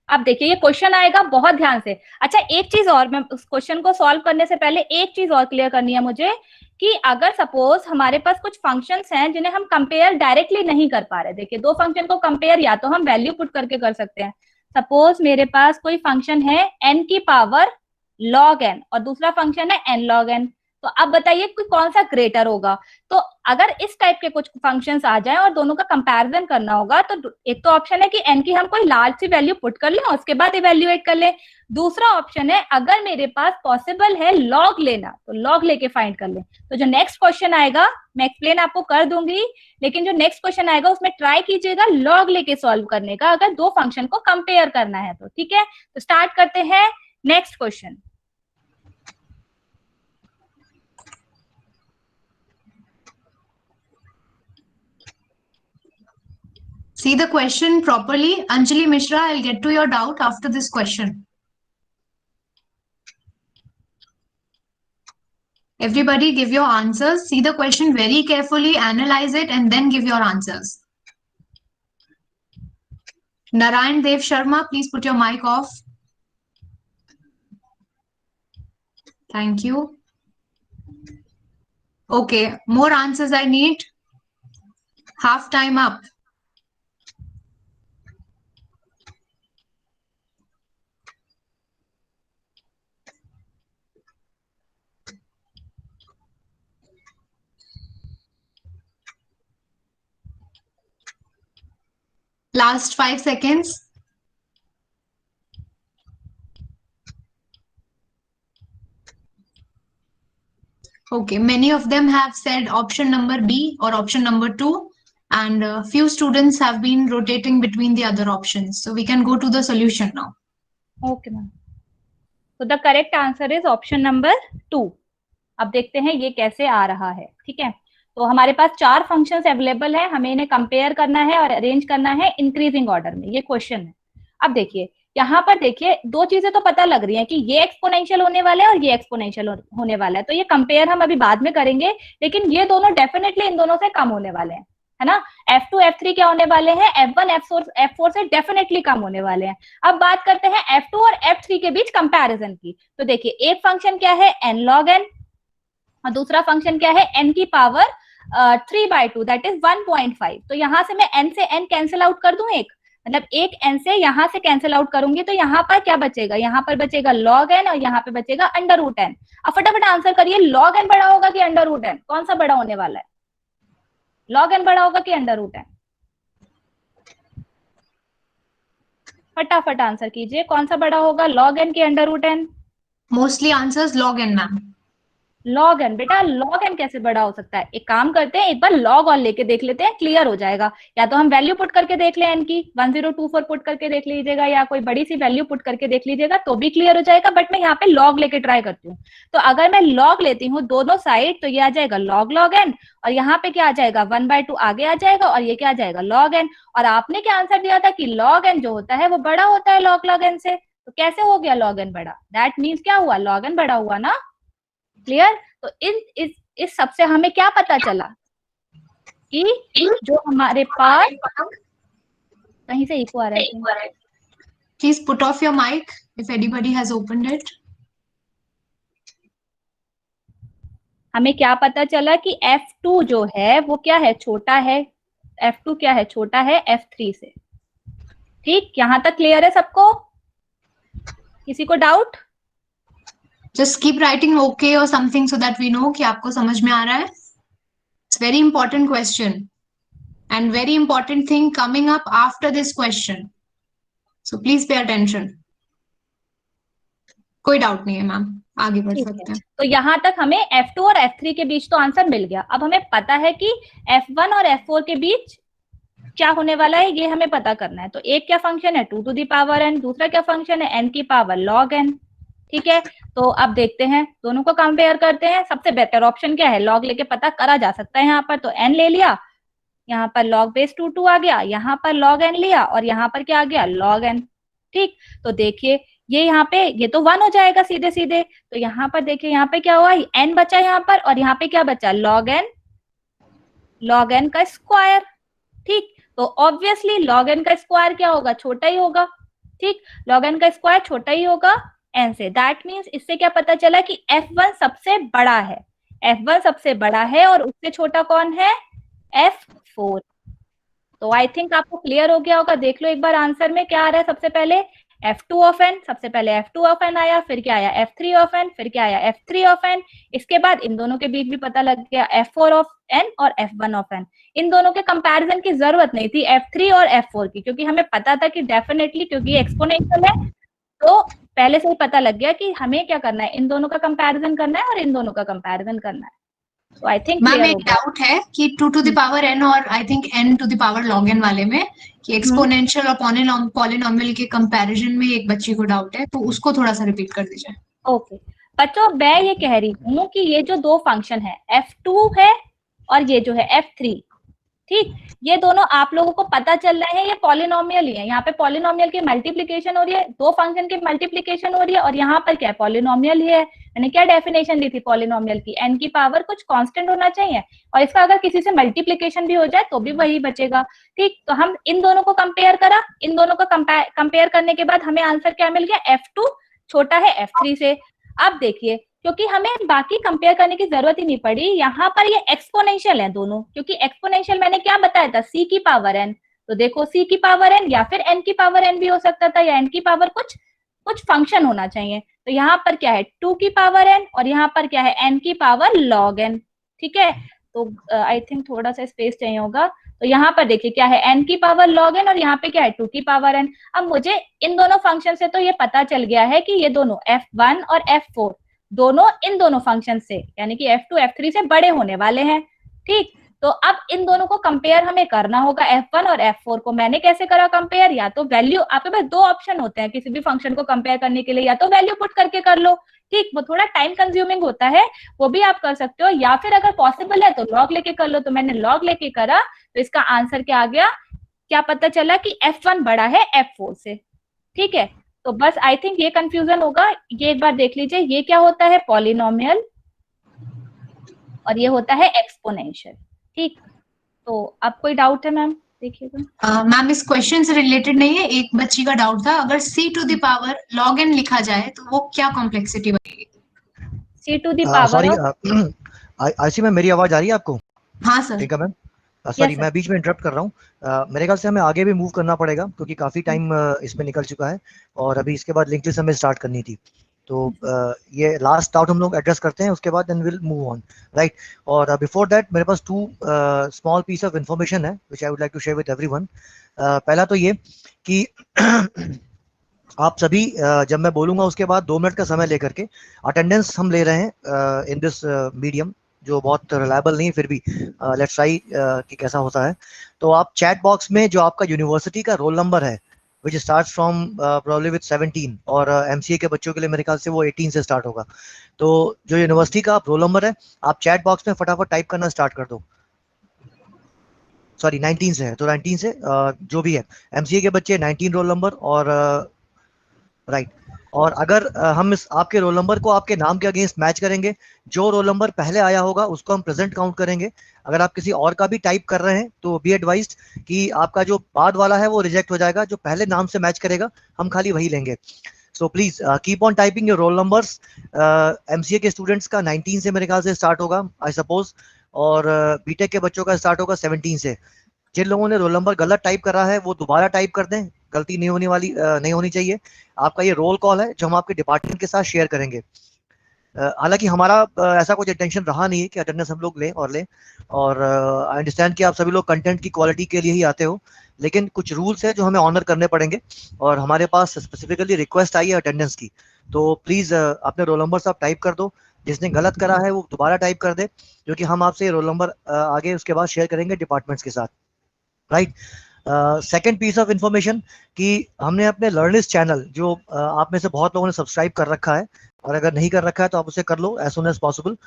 अब देखिए ये क्वेश्चन आएगा, बहुत ध्यान से। अच्छा, एक चीज और, मैं उस क्वेश्चन को सॉल्व करने से पहले एक चीज और क्लियर करनी है मुझे, कि अगर सपोज हमारे पास कुछ फंक्शंस हैं जिन्हें हम कंपेयर डायरेक्टली नहीं कर पा रहे। देखिए, दो फंक्शन को कंपेयर या तो हम वैल्यू पुट करके कर सकते हैं। सपोज मेरे पास कोई फंक्शन है n की पावर log n और दूसरा फंक्शन है n log n, तो अब बताइए कि कौन सा ग्रेटर होगा? तो अगर इस टाइप के कुछ फंक्शंस आ जाएं और दोनों का कंपैरिजन करना होगा, तो एक तो ऑप्शन है कि n की हम कोई लार्ज सी वैल्यू पुट कर लें और उसके बाद इवेल्युएट कर लें। दूसरा ऑप्शन है, अगर मेरे पास पॉसिबल है लॉग लेना, तो लॉग लेके फाइंड कर लें। तो जो नेक्स्ट क्वेश्चन आएगा मैं एक्सप्लेन आपको कर दूंगी, लेकिन जो नेक्स्ट क्वेश्चन आएगा उसमें ट्राई कीजिएगा लॉग लेके सॉल्व करने का, अगर दो फंक्शन को कंपेयर करना है तो। ठीक है, तो स्टार्ट करते हैं next question. See the question properly. Anjali Mishra, I'll get to your doubt after this question. Everybody give your answers. See the question very carefully, analyze it, and then give your answers. Narayan Dev Sharma, please put your mic off. Thank you. Okay, more answers I need. Half time up. Last 5 seconds. Okay, many of them have said option number B or option number 2, and few students have been rotating between the other options. So we can go to the solution now. Okay ma'am, तो the correct answer is option number 2। अब देखते हैं ये कैसे आ रहा है। ठीक है, तो हमारे पास चार फंक्शंस अवेलेबल है, हमें इन्हें कंपेयर करना है और अरेंज करना है इंक्रीजिंग ऑर्डर में, ये क्वेश्चन है। अब देखिए, यहाँ पर देखिए दो चीजें तो पता लग रही हैं कि ये एक्सपोनेंशियल होने वाला है और ये एक्सपोनेंशियल होने वाला है, तो ये कंपेयर हम अभी बाद में करेंगे, लेकिन ये दोनों डेफिनेटली इन दोनों से कम होने वाले हैं, है ना। F2 F3 क्या होने वाले हैं? F1 F4 से डेफिनेटली कम होने वाले हैं। अब बात करते हैं F2 और F3 के बीच कंपैरिजन की। तो देखिए, एक फंक्शन क्या है? n log n, और दूसरा फंक्शन क्या है? n की पावर 3/2 दैट इज 1.5। तो यहां से मैं n से n कैंसिल आउट कर दूं, एक मतलब एक n से यहां से कैंसिल आउट करूंगी, तो यहाँ पर क्या बचेगा? यहाँ पर बचेगा log n और यहाँ पे बचेगा अंडर रूट n। अब फटाफट आंसर करिए, log n बड़ा होगा कि अंडर रूट n? कौन सा बड़ा होने वाला है? log n बड़ा होगा कि अंडर रूट n? फटाफट आंसर कीजिए, कौन सा बड़ा होगा, log n की under root n? Mostly answers log n, ma'am. Log n, बेटा लॉग एन कैसे बड़ा हो सकता है? एक काम करते हैं, एक बार लॉग ऑन लेके देख लेते हैं, क्लियर हो जाएगा। या तो हम वैल्यू पुट करके देख लें एन की, 1024 पुट करके देख लीजिएगा, या कोई बड़ी सी वैल्यू पुट करके देख लीजिएगा तो भी क्लियर हो जाएगा। बट मैं यहाँ पे लॉग लेके ट्राई करती हूँ। तो अगर मैं लॉग लेती हूँ दोनों साइड, तो ये आ जाएगा लॉग लॉग एन, और यहाँ पे क्या आ जाएगा 1/2 आगे आ जाएगा, और ये क्या आ जाएगा लॉग एन। और आपने क्या आंसर दिया था कि लॉग एन जो होता है वो बड़ा होता है लॉग लॉग एन से। तो कैसे हो गया लॉग एन बड़ा? दैट मीन्स क्या हुआ, लॉग एन बड़ा हुआ ना। क्लियर? तो इस सब से हमें क्या पता चला कि जो हमारे पास, कहीं से इको आ रहा है। Please put off your mic if anybody has opened it. हमें क्या पता चला कि F2 जो है वो क्या है, छोटा है। F2 क्या है, छोटा है F3 से। ठीक, यहां तक क्लियर है सबको? किसी को doubt? Just keep writing okay or something so that we know कि आपको समझ में आ रहा है. It's very important question and very important thing coming up after this question. So please pay attention. कोई डाउट नहीं है मैम, आगे बढ़ सकते हैं. तो यहाँ तक हमें F2 और F3 के बीच तो आंसर मिल गया। अब हमें पता है कि F1 और F4 के बीच क्या होने वाला है, ये हमें पता करना है। तो एक क्या फंक्शन है 2 to the power n, दूसरा क्या फंक्शन है n की पावर log n। ठीक है, तो अब देखते हैं, दोनों को कंपेयर करते हैं। सबसे बेटर ऑप्शन क्या है, लॉग लेके पता करा जा सकता है यहाँ पर। तो n ले लिया, यहाँ पर log base 2 आ गया, यहाँ पर log n लिया, और यहाँ पर क्या आ गया log n। ठीक, तो देखिए ये यहाँ पे ये तो 1 हो जाएगा सीधे सीधे। तो यहाँ पर देखिए, यहाँ पे क्या हुआ, n बचा यहाँ पर, और यहाँ पे क्या बचा log n का स्क्वायर। ठीक, तो ऑब्वियसली log n का स्क्वायर क्या होगा, छोटा ही होगा। ठीक, log n का स्क्वायर छोटा ही होगा n से। दैट मीन्स इससे क्या पता चला कि f1 सबसे बड़ा है, f1 सबसे बड़ा है, और उससे छोटा कौन है, f4। तो आई थिंक आपको क्लियर हो गया होगा। देख लो एक बार आंसर में क्या आ रहा है। सबसे पहले F2 ऑफ n, सबसे पहले F2 ऑफ n आया, फिर क्या आया F3 ऑफ n, फिर क्या आया F3 ऑफ n। इसके बाद इन दोनों के बीच भी पता लग गया F4 ऑफ n और F1 ऑफ n। इन दोनों के कंपैरिजन की जरूरत नहीं थी F3 और F4 की, क्योंकि हमें पता था कि डेफिनेटली, क्योंकि एक्सपोनेंशियल है, तो पहले से ही पता लग गया कि हमें क्या करना है, इन दोनों का कंपैरिजन करना है और इन दोनों का कंपैरिजन करना है। तो आई थिंक मैम एक डाउट है कि 2 to the power n और I think n to the power log n वाले में कि एक्सपोनेंशियल और पॉलिनोमियल के कंपैरिजन में एक बच्ची को डाउट है, तो उसको थोड़ा सा रिपीट कर दीजिए. ओके बच्चों, मैं ये कह रही हूँ कि ये जो दो फंक्शन है F2 है और ये जो है F3, ठीक, ये दोनों आप लोगों को पता चल रहे हैं ये पॉलिनोमियल ही है। यहाँ पे पॉलिनोमियल की मल्टीप्लिकेशन हो रही है, दो फंक्शन की मल्टीप्लिकेशन हो रही है, और यहाँ पर क्या है, पॉलिनोमियल ही है। मैंने क्या डेफिनेशन दी थी पॉलिनोमियल की, n की पावर कुछ कांस्टेंट होना चाहिए, और इसका अगर किसी से मल्टीप्लिकेशन भी हो जाए तो भी वही बचेगा। ठीक, तो हम इन दोनों को कंपेयर करा, इन दोनों को कंपेयर करने के बाद हमें आंसर क्या मिल गया, F2 छोटा है F3 से। अब देखिए, क्योंकि हमें बाकी कंपेयर करने की जरूरत ही नहीं पड़ी, यहाँ पर ये एक्सपोनेंशियल है दोनों, क्योंकि एक्सपोनेंशियल मैंने क्या बताया था, c की पावर n। तो देखो c की पावर n या फिर n की पावर n भी हो सकता था, या n की पावर कुछ फंक्शन होना चाहिए। तो यहाँ पर क्या है 2 की पावर n, और यहाँ पर क्या है n की पावर log n। ठीक है, तो आई थिंक थोड़ा सा स्पेस चाहिए होगा। तो यहाँ पर देखिए क्या है n की पावर log n, और यहाँ पे क्या है 2 की पावर n। अब मुझे इन दोनों फंक्शन से तो ये पता चल गया है कि ये दोनों F1 और F4 दोनों इन दोनों फंक्शन से, यानी कि F2 F3 से बड़े होने वाले हैं। ठीक, तो अब इन दोनों को कंपेयर हमें करना होगा, F1 और F4 को। मैंने कैसे करा कंपेयर, या तो वैल्यू, आपके पास दो ऑप्शन होते हैं किसी भी फंक्शन को कंपेयर करने के लिए, या तो वैल्यू पुट करके कर लो, ठीक, वो थोड़ा टाइम कंज्यूमिंग होता है, वो भी आप कर सकते हो, या फिर अगर पॉसिबल है तो लॉग लेके कर लो। तो मैंने लॉग लेके करा, तो इसका आंसर क्या आ गया, क्या पता चला कि F1 बड़ा है F4 से। ठीक है, तो बस आई थिंक ये कंफ्यूजन होगा। ये एक बार देख लीजिए, ये क्या होता है पॉलिनोमियल, और ये होता है एक्सपोनेंशियल। ठीक, तो अब कोई डाउट है मैम, देखिएगा। मैम इस क्वेश्चन से रिलेटेड नहीं है, एक बच्ची का डाउट था, अगर c to the power log n लिखा जाए तो वो क्या कॉम्प्लेक्सिटी बनेगी? c to the power sorry आयसी मैम, मेरी आवाज आ रही है आपको? हाँ सर। ठीक है मैम, सॉरी मैं बीच में इंटरप्ट कर रहा हूँ। मेरे ख्याल से हमें आगे भी मूव करना पड़ेगा, क्योंकि काफी टाइम इसमें निकल चुका है, और अभी इसके बाद लिंक लिस्ट हमें स्टार्ट करनी थी। तो ये लास्ट डाउट हम लोग एड्रेस करते हैं, उसके बाद then will move on, right. और बिफोर दैट मेरे पास two small piece of information है which I would like to share with everyone. पहला तो ये कि आप सभी जब मैं बोलूंगा उसके बाद 2 मिनट का समय लेकर के अटेंडेंस हम ले रहे हैं इन दिस मीडियम, जो बहुत रिलायबल नहीं है, फिर भी लेट्स ट्राई कि कैसा होता है। तो आप चैट बॉक्स में जो आपका यूनिवर्सिटी का रोल नंबर है which start from probably with 17, और एमसीए के बच्चों के लिए मेरे ख्याल से वो 18 से स्टार्ट होगा। तो जो यूनिवर्सिटी का आप रोल नंबर है, आप चैट बॉक्स में फटाफट टाइप करना स्टार्ट कर दो। सॉरी 19 से है, तो 19 से जो भी है एमसीए के बच्चे 19 रोल नंबर, और राइट। और अगर हम इस आपके रोल नंबर को आपके नाम के अगेंस्ट मैच करेंगे, जो रोल नंबर पहले आया होगा उसको हम प्रेजेंट काउंट करेंगे। अगर आप किसी और का भी टाइप कर रहे हैं तो बी एडवाइज्ड कि आपका जो बाद वाला है वो रिजेक्ट हो जाएगा, जो पहले नाम से मैच करेगा हम खाली वही लेंगे। So please keep on typing your roll numbers. MCA के स्टूडेंट्स का 19 से मेरे ख्याल से स्टार्ट होगा आई सपोज, और बीटेक के बच्चों का स्टार्ट होगा 17 से। जिन लोगों ने रोल नंबर गलत टाइप करा है वो दोबारा टाइप कर दें, गलती नहीं होनी चाहिए। आपका ये रोल कॉल है जो हम आपके डिपार्टमेंट के साथ शेयर करेंगे। हालांकि हमारा ऐसा कुछ इंटेंशन रहा नहीं है कि अटेंडेंस हम लोग लें, और आई अंडरस्टैंड कि आप सभी लोग कंटेंट की क्वालिटी के लिए ही आते हो, लेकिन कुछ रूल्स है जो हमें ऑनर करने पड़ेंगे, और हमारे पास स्पेसिफिकली रिक्वेस्ट आई है अटेंडेंस की। तो प्लीज अपने रोल नंबर आप टाइप कर दो, जिसने गलत करा है वो दोबारा टाइप कर दे, क्योंकि हम आपसे रोल नंबर आगे उसके बाद शेयर करेंगे डिपार्टमेंट्स के साथ, right. Second piece of information कि हमने अपने लर्निस्ट चैनल, जो आप में से बहुत लोगों ने सब्सक्राइब कर रखा है, और अगर नहीं कर रखा है तो आप उसे कर लो एज सुन एज पॉसिबल।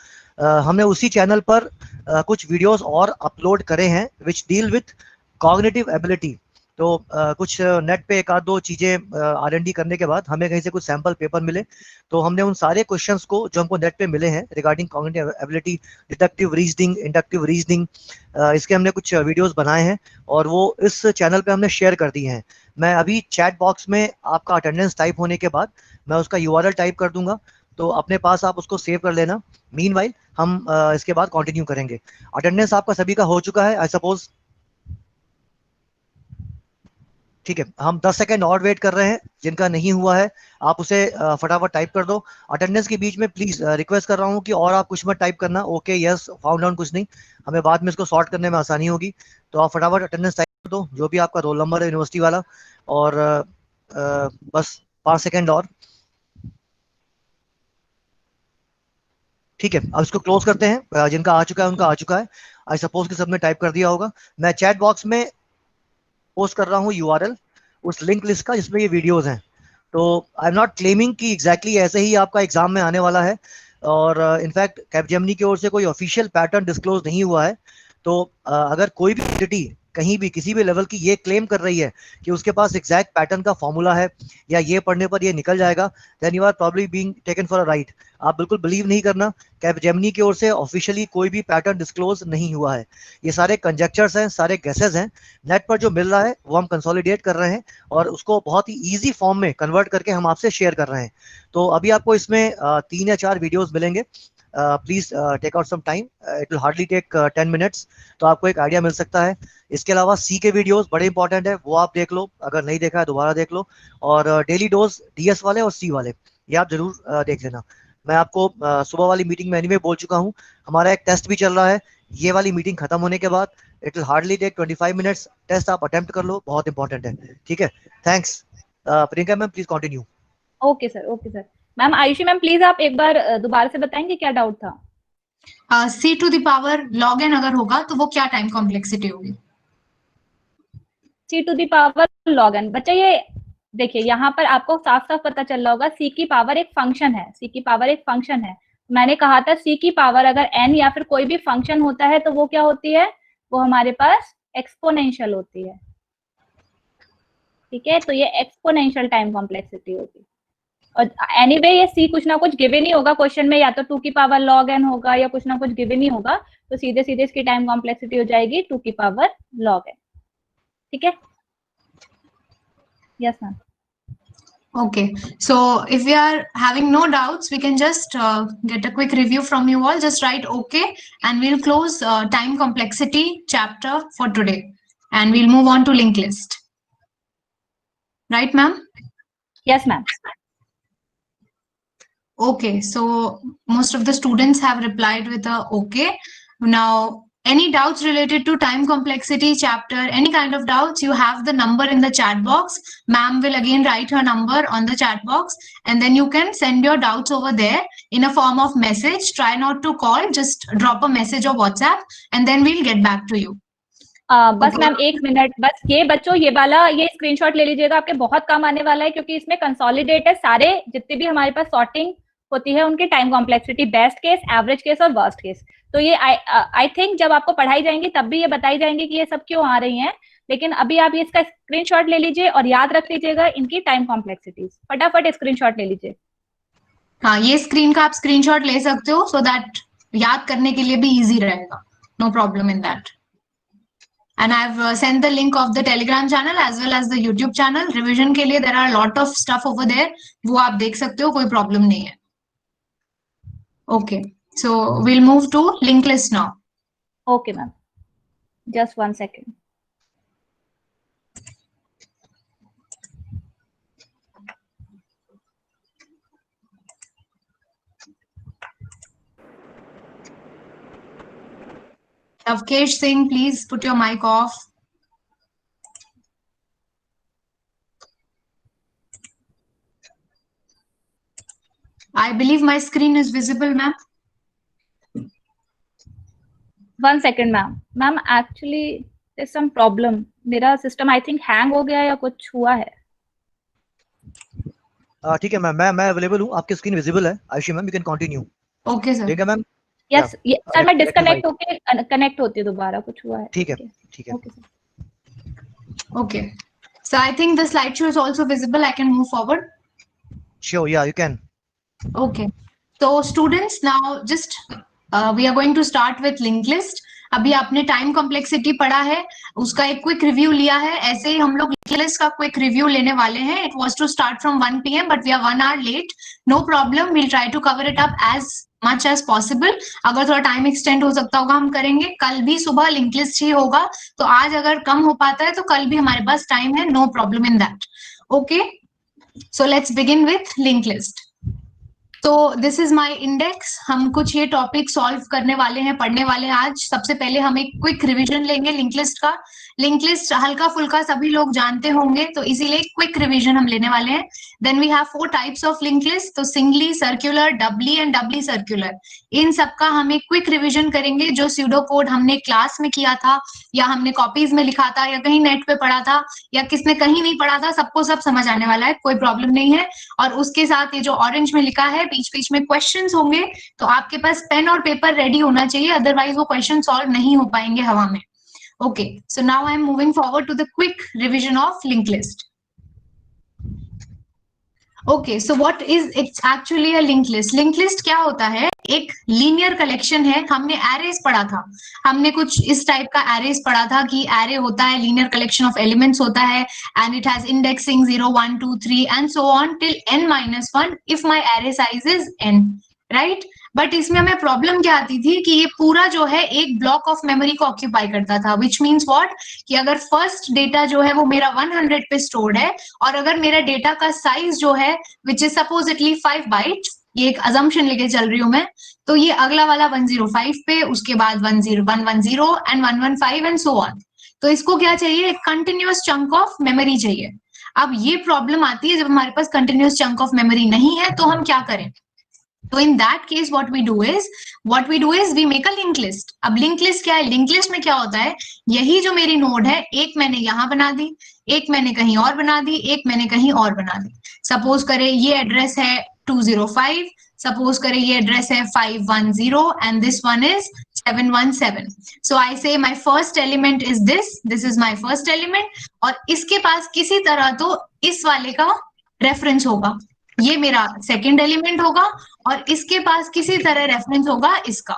हमने उसी चैनल पर कुछ वीडियोस और अपलोड करे हैं which deal with cognitive ability. तो कुछ नेट पे एक आध दो चीजें R&D करने के बाद हमें कहीं से कुछ सैंपल पेपर मिले, तो हमने उन सारे क्वेश्चंस को जो हमको नेट पे मिले हैं regarding cognitive ability, deductive reasoning, inductive reasoning, इसके हमने कुछ वीडियोस बनाए हैं और वो इस चैनल पे हमने शेयर कर दिए हैं। मैं अभी चैट बॉक्स में आपका अटेंडेंस टाइप होने के बाद मैं उसका URL टाइप कर दूंगा, तो अपने पास आप उसको सेव कर लेना। मीनवाइल हम इसके बाद कंटिन्यू करेंगे। अटेंडेंस आपका सभी का हो चुका है आई सपोज, ठीक है। हम 10 सेकंड और वेट कर रहे हैं, जिनका नहीं हुआ है आप उसे फटाफट टाइप कर दो। अटेंडेंस के बीच में प्लीज रिक्वेस्ट कर रहा हूँ कि और आप कुछ मत टाइप करना, ओके यस फाउंड आउट कुछ नहीं, हमें बाद में इसको सॉर्ट करने में आसानी होगी। तो आप फटाफट अटेंडेंस टाइप कर दो, जो भी आपका रोल नंबर है यूनिवर्सिटी वाला, और बस 5 सेकंड और, ठीक है। अब इसको क्लोज करते हैं। जिनका आ चुका है उनका आ चुका है, आई सपोज कि सबने टाइप कर दिया होगा। मैं चैट बॉक्स में पोस्ट कर रहा हूँ URL उस लिंक लिस्ट का जिसमें ये वीडियोस हैं। तो आई एम नॉट क्लेमिंग कि एग्जैक्टली ऐसे ही आपका एग्जाम में आने वाला है, और इनफैक्ट कैपजेमिनी की ओर से कोई ऑफिशियल पैटर्न डिस्क्लोज नहीं हुआ है। तो अगर कोई भी एंटिटी कहीं भी किसी भी लेवल की ये क्लेम कर रही है कि उसके पास एग्जैक्ट पैटर्न का फॉर्मूला है या ये पढ़ने पर ये निकल जाएगा, then you are probably being taken for a right. आप बिल्कुल बिलीव नहीं करना, कैपजेमिनी की ओर से ऑफिशियली कोई भी पैटर्न डिस्क्लोज नहीं हुआ है। ये सारे कंजेक्चर्स हैं, सारे गेसेस हैं। नेट पर जो मिल रहा है वो हम कंसोलिडेट कर रहे हैं और उसको बहुत ही ईजी फॉर्म में कन्वर्ट करके हम आपसे शेयर कर रहे हैं। तो अभी आपको इसमें 3 या 4 वीडियोस मिलेंगे। Please take out some time, it will hardly take 10 minutes, तो आपको एक आइडिया मिल सकता है। इसके अलावा सी के वीडियोस बड़े इंपॉर्टेंट है, वो आप देख लो, अगर नहीं देखा है दोबारा देख लो। और डेली डोज DS वाले और सी वाले ये आप जरूर देख लेना। मैं आपको सुबह वाली मीटिंग में एनीवे बोल चुका हूँ, हमारा एक टेस्ट भी चल रहा है। ये वाली मीटिंग खत्म होने के बाद it will hardly take 25 minutes, test आप अटेम्प्ट कर लो, बहुत इंपॉर्टेंट है, ठीक है। Thanks. Priyanka ma'am please continue. Okay sir, okay sir. Ma'am Ayushi ma'am please आप एक बार दोबारा से बताएंगे क्या डाउट था? C to the power log n अगर होगा तो वो क्या टाइम कॉम्प्लेक्सिटी होगी? C to the power log n, बच्चा ये देखिए यहाँ पर आपको साफ साफ पता चल रहा होगा C की पावर एक फंक्शन है, C की पावर एक फंक्शन है। मैंने कहा था C की पावर अगर n या फिर कोई भी फंक्शन होता है तो वो क्या होती है, वो हमारे पास एक्सपोनेंशियल होती है, ठीक है। तो ये एक्सपोनेंशियल टाइम कॉम्प्लेक्सिटी होगी। और एनीवे ये C कुछ ना कुछ गिवन ही होगा क्वेश्चन में, या तो 2 की पावर log n होगा या कुछ ना कुछ गिवन ही होगा, तो सीधे सीधे इसकी टाइम कॉम्प्लेक्सिटी हो जाएगी 2 की पावर log n, ठीक है। Yes ma'am. Okay, so if we are having no doubts, we can just get a quick review from you all. Just write okay, and we'll close time complexity chapter for today, and we'll move on to linked list. Right, ma'am? Yes, ma'am. Okay, so most of the students have replied with a okay. Now Any doubts related to time complexity chapter, any kind of doubts, you have the number in the chat box. Ma'am will again write her number on the chat box, and then you can send your doubts over there in a form of message. Try not to call, just drop a message or WhatsApp, and then we'll get back to you. बस ma'am 1 minute, बस ये बच्चों ये वाला ये screenshot ले लीजिएगा, आपके बहुत काम आने वाला है, क्योंकि इसमें कंसोलिडेट है सारे जितने भी हमारे पास सॉर्टिंग होती है उनकी time complexity, best case, average case और वर्स्ट केस। तो ये आई थिंक जब आपको पढ़ाई जाएंगी तब भी ये बताई जाएंगी कि ये सब क्यों आ रही हैं, लेकिन अभी आप इसका स्क्रीनशॉट ले लीजिए और याद रख लीजिएगा इनकी टाइम कॉम्प्लेक्सिटीज। फटाफट स्क्रीनशॉट ले लीजिए। हाँ, ये स्क्रीन का आप स्क्रीनशॉट ले सकते हो, सो दैट याद करने के लिए भी इजी रहेगा। No problem in that. And I've sent the link of the Telegram channel as well as the YouTube channel. Revision के लिए there are a lot of stuff over there. वो आप देख सकते हो, कोई problem नहीं है। Okay, so we'll move to linked list now. Okay, ma'am. Just 1 second. Avkesh Singh, please put your mic off. I believe my screen is visible, ma'am. 1 second, ma'am. Ma'am, actually there's some problem. मेरा system I think hang हो गया या कुछ हुआ है। ठीक है ma'am, मैं अवेलेबल हूँ, आपकी स्क्रीन विजिबल है। Ayushi ma'am, you can continue. Okay sir. ठीक है मैम। यस सर, मैं डिस्कनेक्ट होके कनेक्ट होती हूँ दोबारा, कुछ हुआ है। ठीक है, ठीक है। Okay sir. Okay, so I think the slideshow is also visible. I can move forward. Sure, yeah, you can. Okay, so students, now just we are going to start with linked list. अभी आपने time complexity पढ़ा है, उसका एक quick review लिया है। ऐसे ही हम लोग लिंक्ड लिस्ट का क्विक रिव्यू लेने वाले हैं। It was to start from 1 PM but we are 1 hour late. No problem, we'll try to cover it up as much as possible. अगर थोड़ा टाइम एक्सटेंड हो सकता होगा हम करेंगे। कल भी सुबह लिंक्ड लिस्ट ही होगा, तो आज अगर कम हो पाता है तो कल भी हमारे पास टाइम है। No problem in that. Okay, so let's begin with linked list. तो दिस इज माय इंडेक्स। हम कुछ ये टॉपिक सॉल्व करने वाले हैं, पढ़ने वाले हैं आज। सबसे पहले हम एक क्विक रिवीजन लेंगे लिंक्ड लिस्ट का। लिंक्ड लिस्ट हल्का फुल्का सभी लोग जानते होंगे, तो इसीलिए क्विक रिवीजन हम लेने वाले हैं। Then we have 4 types of linked list, तो singly, circular, doubly and doubly circular. इन सबका हम एक क्विक रिवीजन करेंगे। जो स्यूडो कोड हमने क्लास में किया था, या हमने कॉपीज में लिखा था, या कहीं नेट पे पढ़ा था, या किसने कहीं नहीं पढ़ा था, सबको सब समझ आने वाला है, कोई प्रॉब्लम नहीं है। और उसके साथ ये जो ऑरेंज में लिखा है, बीच बीच में क्वेश्चंस होंगे, तो आपके पास पेन और पेपर रेडी होना चाहिए, अदरवाइज वो क्वेश्चन सॉल्व नहीं हो पाएंगे हवा में। Okay, so now I am moving forward to the quick revision of linked list. Okay, so what is it's actually a linked list? Linked list क्या होता है? एक लीनियर कलेक्शन है। हमने एरेज पढ़ा था, हमने कुछ इस टाइप का एरेज पढ़ा था कि एरे होता है लीनियर कलेक्शन ऑफ एलिमेंट्स होता है, and it has indexing 0 1 2 3 and so on till n-1 if my array size is n, right? But इसमें हमें प्रॉब्लम क्या आती थी कि ये पूरा जो है एक ब्लॉक ऑफ मेमोरी को ऑक्यूपाई करता था, विच मीन्स व्हाट, कि अगर फर्स्ट डेटा जो है वो मेरा 100 पे स्टोर्ड है, और अगर मेरा डेटा का साइज जो है विच इज सपोजिटली 5 बाइट्स, ये एक अजम्पशन लेके चल रही हूं मैं, तो ये अगला वाला 105 पे, उसके बाद 110 एंड 115 एंड सो ऑन। तो इसको क्या चाहिए? एक कंटिन्यूअस चंक ऑफ मेमोरी चाहिए। अब ये प्रॉब्लम आती है जब हमारे पास कंटिन्यूअस चंक ऑफ मेमोरी नहीं है, तो हम क्या करें? तो in that case what we do is we make a linked list. अब linked list क्या है? linked list में क्या होता है, यही जो मेरी नोड है, एक मैंने यहाँ बना दी, एक मैंने कहीं और बना दी, एक मैंने कहीं और बना दी। सपोज करें ये एड्रेस है 205, सपोज करें ये एड्रेस है 510 एंड दिस वन इज 717. सो आई से my first element is this is my first element, और इसके पास किसी तरह तो इस वाले का रेफरेंस होगा, ये मेरा सेकेंड एलिमेंट होगा, और इसके पास किसी तरह रेफरेंस होगा इसका।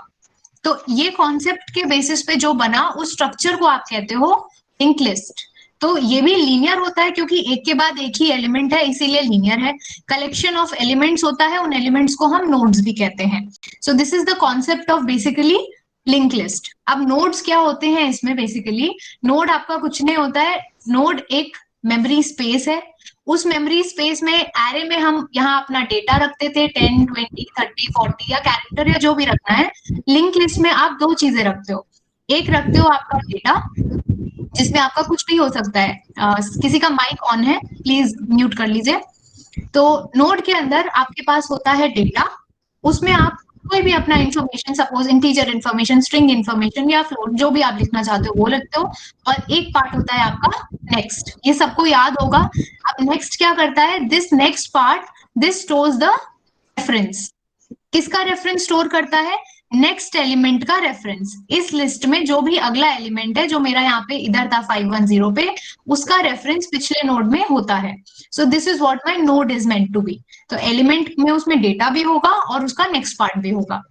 तो ये कॉन्सेप्ट के बेसिस पे जो बना, उस स्ट्रक्चर को आप कहते हो लिंक्ड लिस्ट। तो ये भी लीनियर होता है क्योंकि एक के बाद एक ही एलिमेंट है, इसीलिए लीनियर है। कलेक्शन ऑफ एलिमेंट्स होता है, उन एलिमेंट्स को हम नोड्स भी कहते हैं। सो this is the concept of basically linked list. अब नोड्स क्या होते हैं इसमें? बेसिकली नोड आपका कुछ नहीं होता है, नोड एक मेमोरी स्पेस है। उस मेमोरी स्पेस में एरे में हम यहाँ अपना डेटा रखते थे, 10 20 30 40 या कैरेक्टर या जो भी रखना है। लिंक लिस्ट में आप 2 चीजें रखते हो, एक रखते हो आपका डेटा, जिसमें आपका कुछ भी हो सकता है। किसी का माइक ऑन है, प्लीज म्यूट कर लीजिए। तो नोड के अंदर आपके पास होता है डेटा, उसमें आप कोई भी अपना information, suppose integer information, string information या फ्लोट, जो भी आप लिखना चाहते हो वो लिखते हो। और एक पार्ट होता है आपका नेक्स्ट, ये सबको याद होगा। अब नेक्स्ट क्या करता है, this next part, this stores the reference. किसका रेफरेंस स्टोर करता है, नेक्स्ट एलिमेंट का रेफरेंस। इस लिस्ट में जो भी अगला एलिमेंट है, जो मेरा यहाँ पे इधर था 510 पे, उसका रेफरेंस पिछले नोड में होता है। So this is what my node is meant to be. तो एलिमेंट में उसमें डेटा भी होगा और उसका नेक्स्ट पार्ट भी होगा।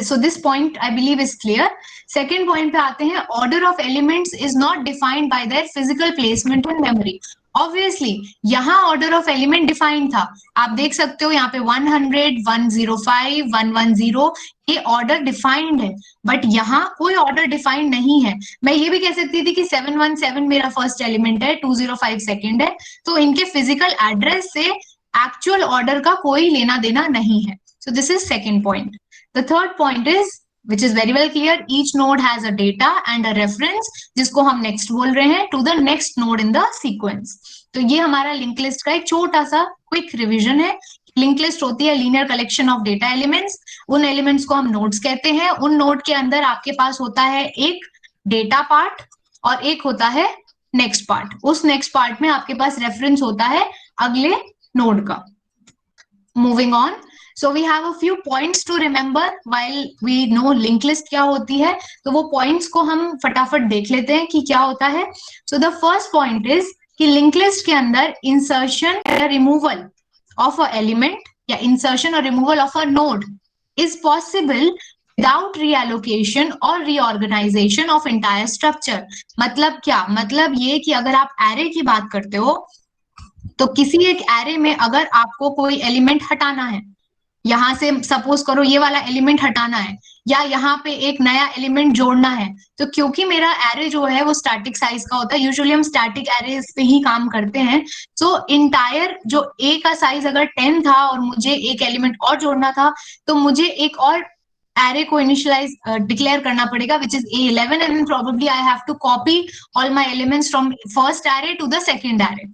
So this point I believe is clear. Second point पे आते हैं, order of elements is not defined by their physical placement in memory. Obviously यहाँ order of element defined था, आप देख सकते हो यहाँ पे 100, 105, 110 ये order defined है, but यहाँ कोई order defined नहीं है। मैं ये भी कह सकती थी कि 717 मेरा first element है, 205 second है, तो इनके physical address से actual order का कोई लेना देना नहीं है। So this is second point. The third point is, which is very well clear, each node has a data and a reference, जिसको हम next बोल रहे हैं, to the next node in the sequence. तो ये हमारा लिंक लिस्ट का एक छोटा सा क्विक रिवीजन है। लिंक लिस्ट होती है linear collection of data elements, उन एलिमेंट्स को हम नोड्स कहते हैं। उन नोड के अंदर आपके पास होता है एक डेटा पार्ट और एक होता है नेक्स्ट पार्ट। उस नेक्स्ट पार्ट में आपके पास रेफरेंस होता है अगले नोड का। Moving on, so we have a few points to remember while we know linked list क्या होती है। तो वो points को हम फटाफट देख लेते हैं कि क्या होता है। so the first point is कि linked list के अंदर insertion या removal of a element या insertion और removal of a node is possible without reallocation or reorganization of entire structure। मतलब क्या, मतलब ये कि अगर आप array की बात करते हो तो किसी एक array में अगर आपको कोई एलिमेंट हटाना है, यहां से सपोज करो ये वाला एलिमेंट हटाना है या यहाँ पे एक नया एलिमेंट जोड़ना है, तो क्योंकि मेरा एरे जो है वो स्टैटिक साइज का होता है, यूजुअली हम स्टैटिक एरेज पे ही काम करते हैं। सो इंटायर जो ए का साइज अगर 10 था और मुझे एक एलिमेंट और जोड़ना था, तो मुझे एक और एरे को इनिशियलाइज डिक्लेयर करना पड़ेगा, which is A11, and then probably I have to copy all my elements from first array to the second array.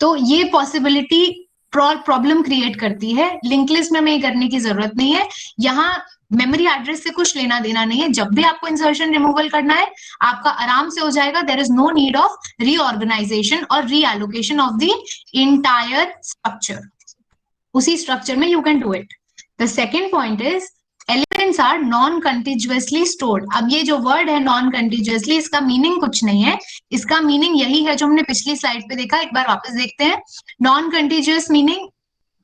तो ये पॉसिबिलिटी प्रॉब्लम क्रिएट करती है। लिंक लिस्ट में हमें ये करने की जरूरत नहीं है, यहाँ मेमोरी एड्रेस से कुछ लेना देना नहीं है। जब भी आपको इंसर्शन रिमूवल करना है आपका आराम से हो जाएगा। There is no need of reorganisation और reallocation of the entire structure. उसी स्ट्रक्चर में you can do it. The second point is elements are non continuously stored. अब ये जो वर्ड है नॉन कंटिन्यूअसली, इसका मीनिंग कुछ नहीं है, इसका मीनिंग यही है जो हमने पिछली स्लाइड पे देखा। एक बार वापस देखते हैं। नॉन कंटिन्यूअस मीनिंग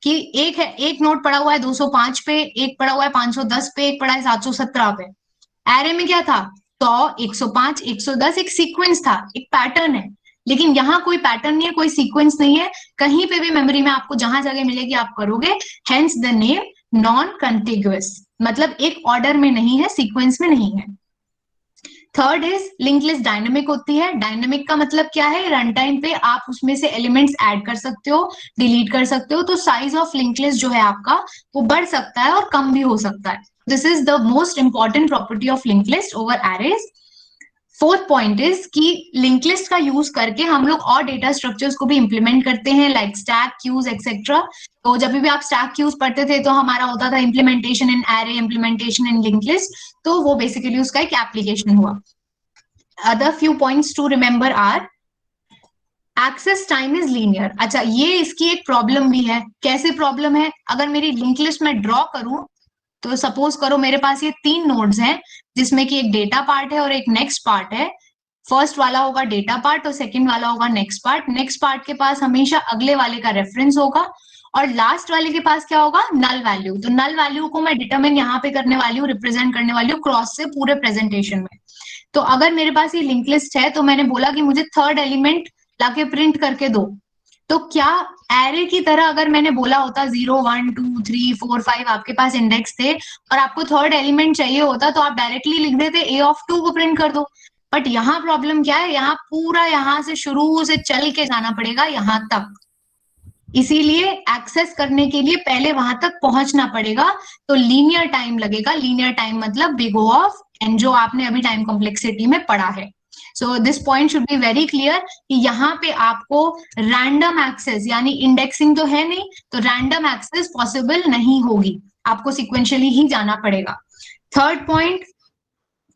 कि एक है, एक नोट पड़ा हुआ है 205 पे, एक पड़ा हुआ है 510 पे, एक पड़ा है 717 पे। एरे में क्या था, 100, 105, 110, एक सीक्वेंस था, एक पैटर्न है। लेकिन यहाँ कोई पैटर्न नहीं है, कोई सीक्वेंस नहीं है। कहीं पे भी मेमोरी में आपको जहां जगह मिलेगी आप करोगे, हेंस द नेम नॉन कंटिग्यूअस, मतलब एक ऑर्डर में नहीं है, सीक्वेंस में नहीं है। Third is link list dynamic होती है। डायनेमिक का मतलब क्या है, रन टाइम पे आप उसमें से एलिमेंट्स ऐड कर सकते हो, डिलीट कर सकते हो, तो साइज ऑफ लिंक लिस्ट जो है आपका वो बढ़ सकता है और कम भी हो सकता है। This is the most important property of link list over arrays. Fourth point is कि लिंक लिस्ट का यूज करके हम लोग और डेटा स्ट्रक्चर्स को भी इंप्लीमेंट करते हैं, लाइक स्टैक क्यूज एक्सेट्रा। तो जब भी आप स्टैक क्यूज पढ़ते थे तो हमारा होता था implementation in array, implementation in link list, तो वो बेसिकली उसका एक एप्लीकेशन हुआ। Other few points to remember are access time is linear. अच्छा, ये इसकी एक प्रॉब्लम भी है। कैसे प्रॉब्लम है, अगर मेरी लिंक लिस्ट में ड्रॉ करूं तो सपोज करो मेरे पास ये 3 नोड्स हैं जिसमें कि एक डेटा पार्ट है और एक नेक्स्ट पार्ट है। फर्स्ट वाला होगा डेटा पार्ट और सेकंड वाला होगा नेक्स्ट पार्ट। नेक्स्ट पार्ट के पास हमेशा अगले वाले का रेफरेंस होगा और लास्ट वाले के पास क्या होगा, नल वैल्यू। तो नल वैल्यू को मैं डिटरमिन यहाँ पे करने वाली हूँ, रिप्रेजेंट करने वाली हूँ क्रॉस से पूरे प्रेजेंटेशन में। तो अगर मेरे पास ये लिंक लिस्ट है तो मैंने बोला कि मुझे थर्ड एलिमेंट लाके प्रिंट करके दो, तो क्या एरे की तरह अगर मैंने बोला होता 0, 1, 2, 3, 4, 5 आपके पास इंडेक्स थे और आपको थर्ड एलिमेंट चाहिए होता तो आप डायरेक्टली लिख देते A(2) को प्रिंट कर दो। बट यहाँ प्रॉब्लम क्या है, यहाँ पूरा यहाँ से शुरू से चल के जाना पड़ेगा यहाँ तक। इसीलिए एक्सेस करने के लिए पहले वहां तक पहुंचना पड़ेगा, तो लीनियर टाइम लगेगा। लीनियर टाइम मतलब बिग O ऑफ n, जो आपने अभी टाइम कॉम्प्लेक्सिटी में पढ़ा है। So this point should be very clear कि यहाँ पे आपको रैंडम एक्सेस यानी इंडेक्सिंग तो है नहीं, तो रैंडम एक्सेस पॉसिबल नहीं होगी, आपको सिक्वेंशियली ही जाना पड़ेगा। थर्ड पॉइंट,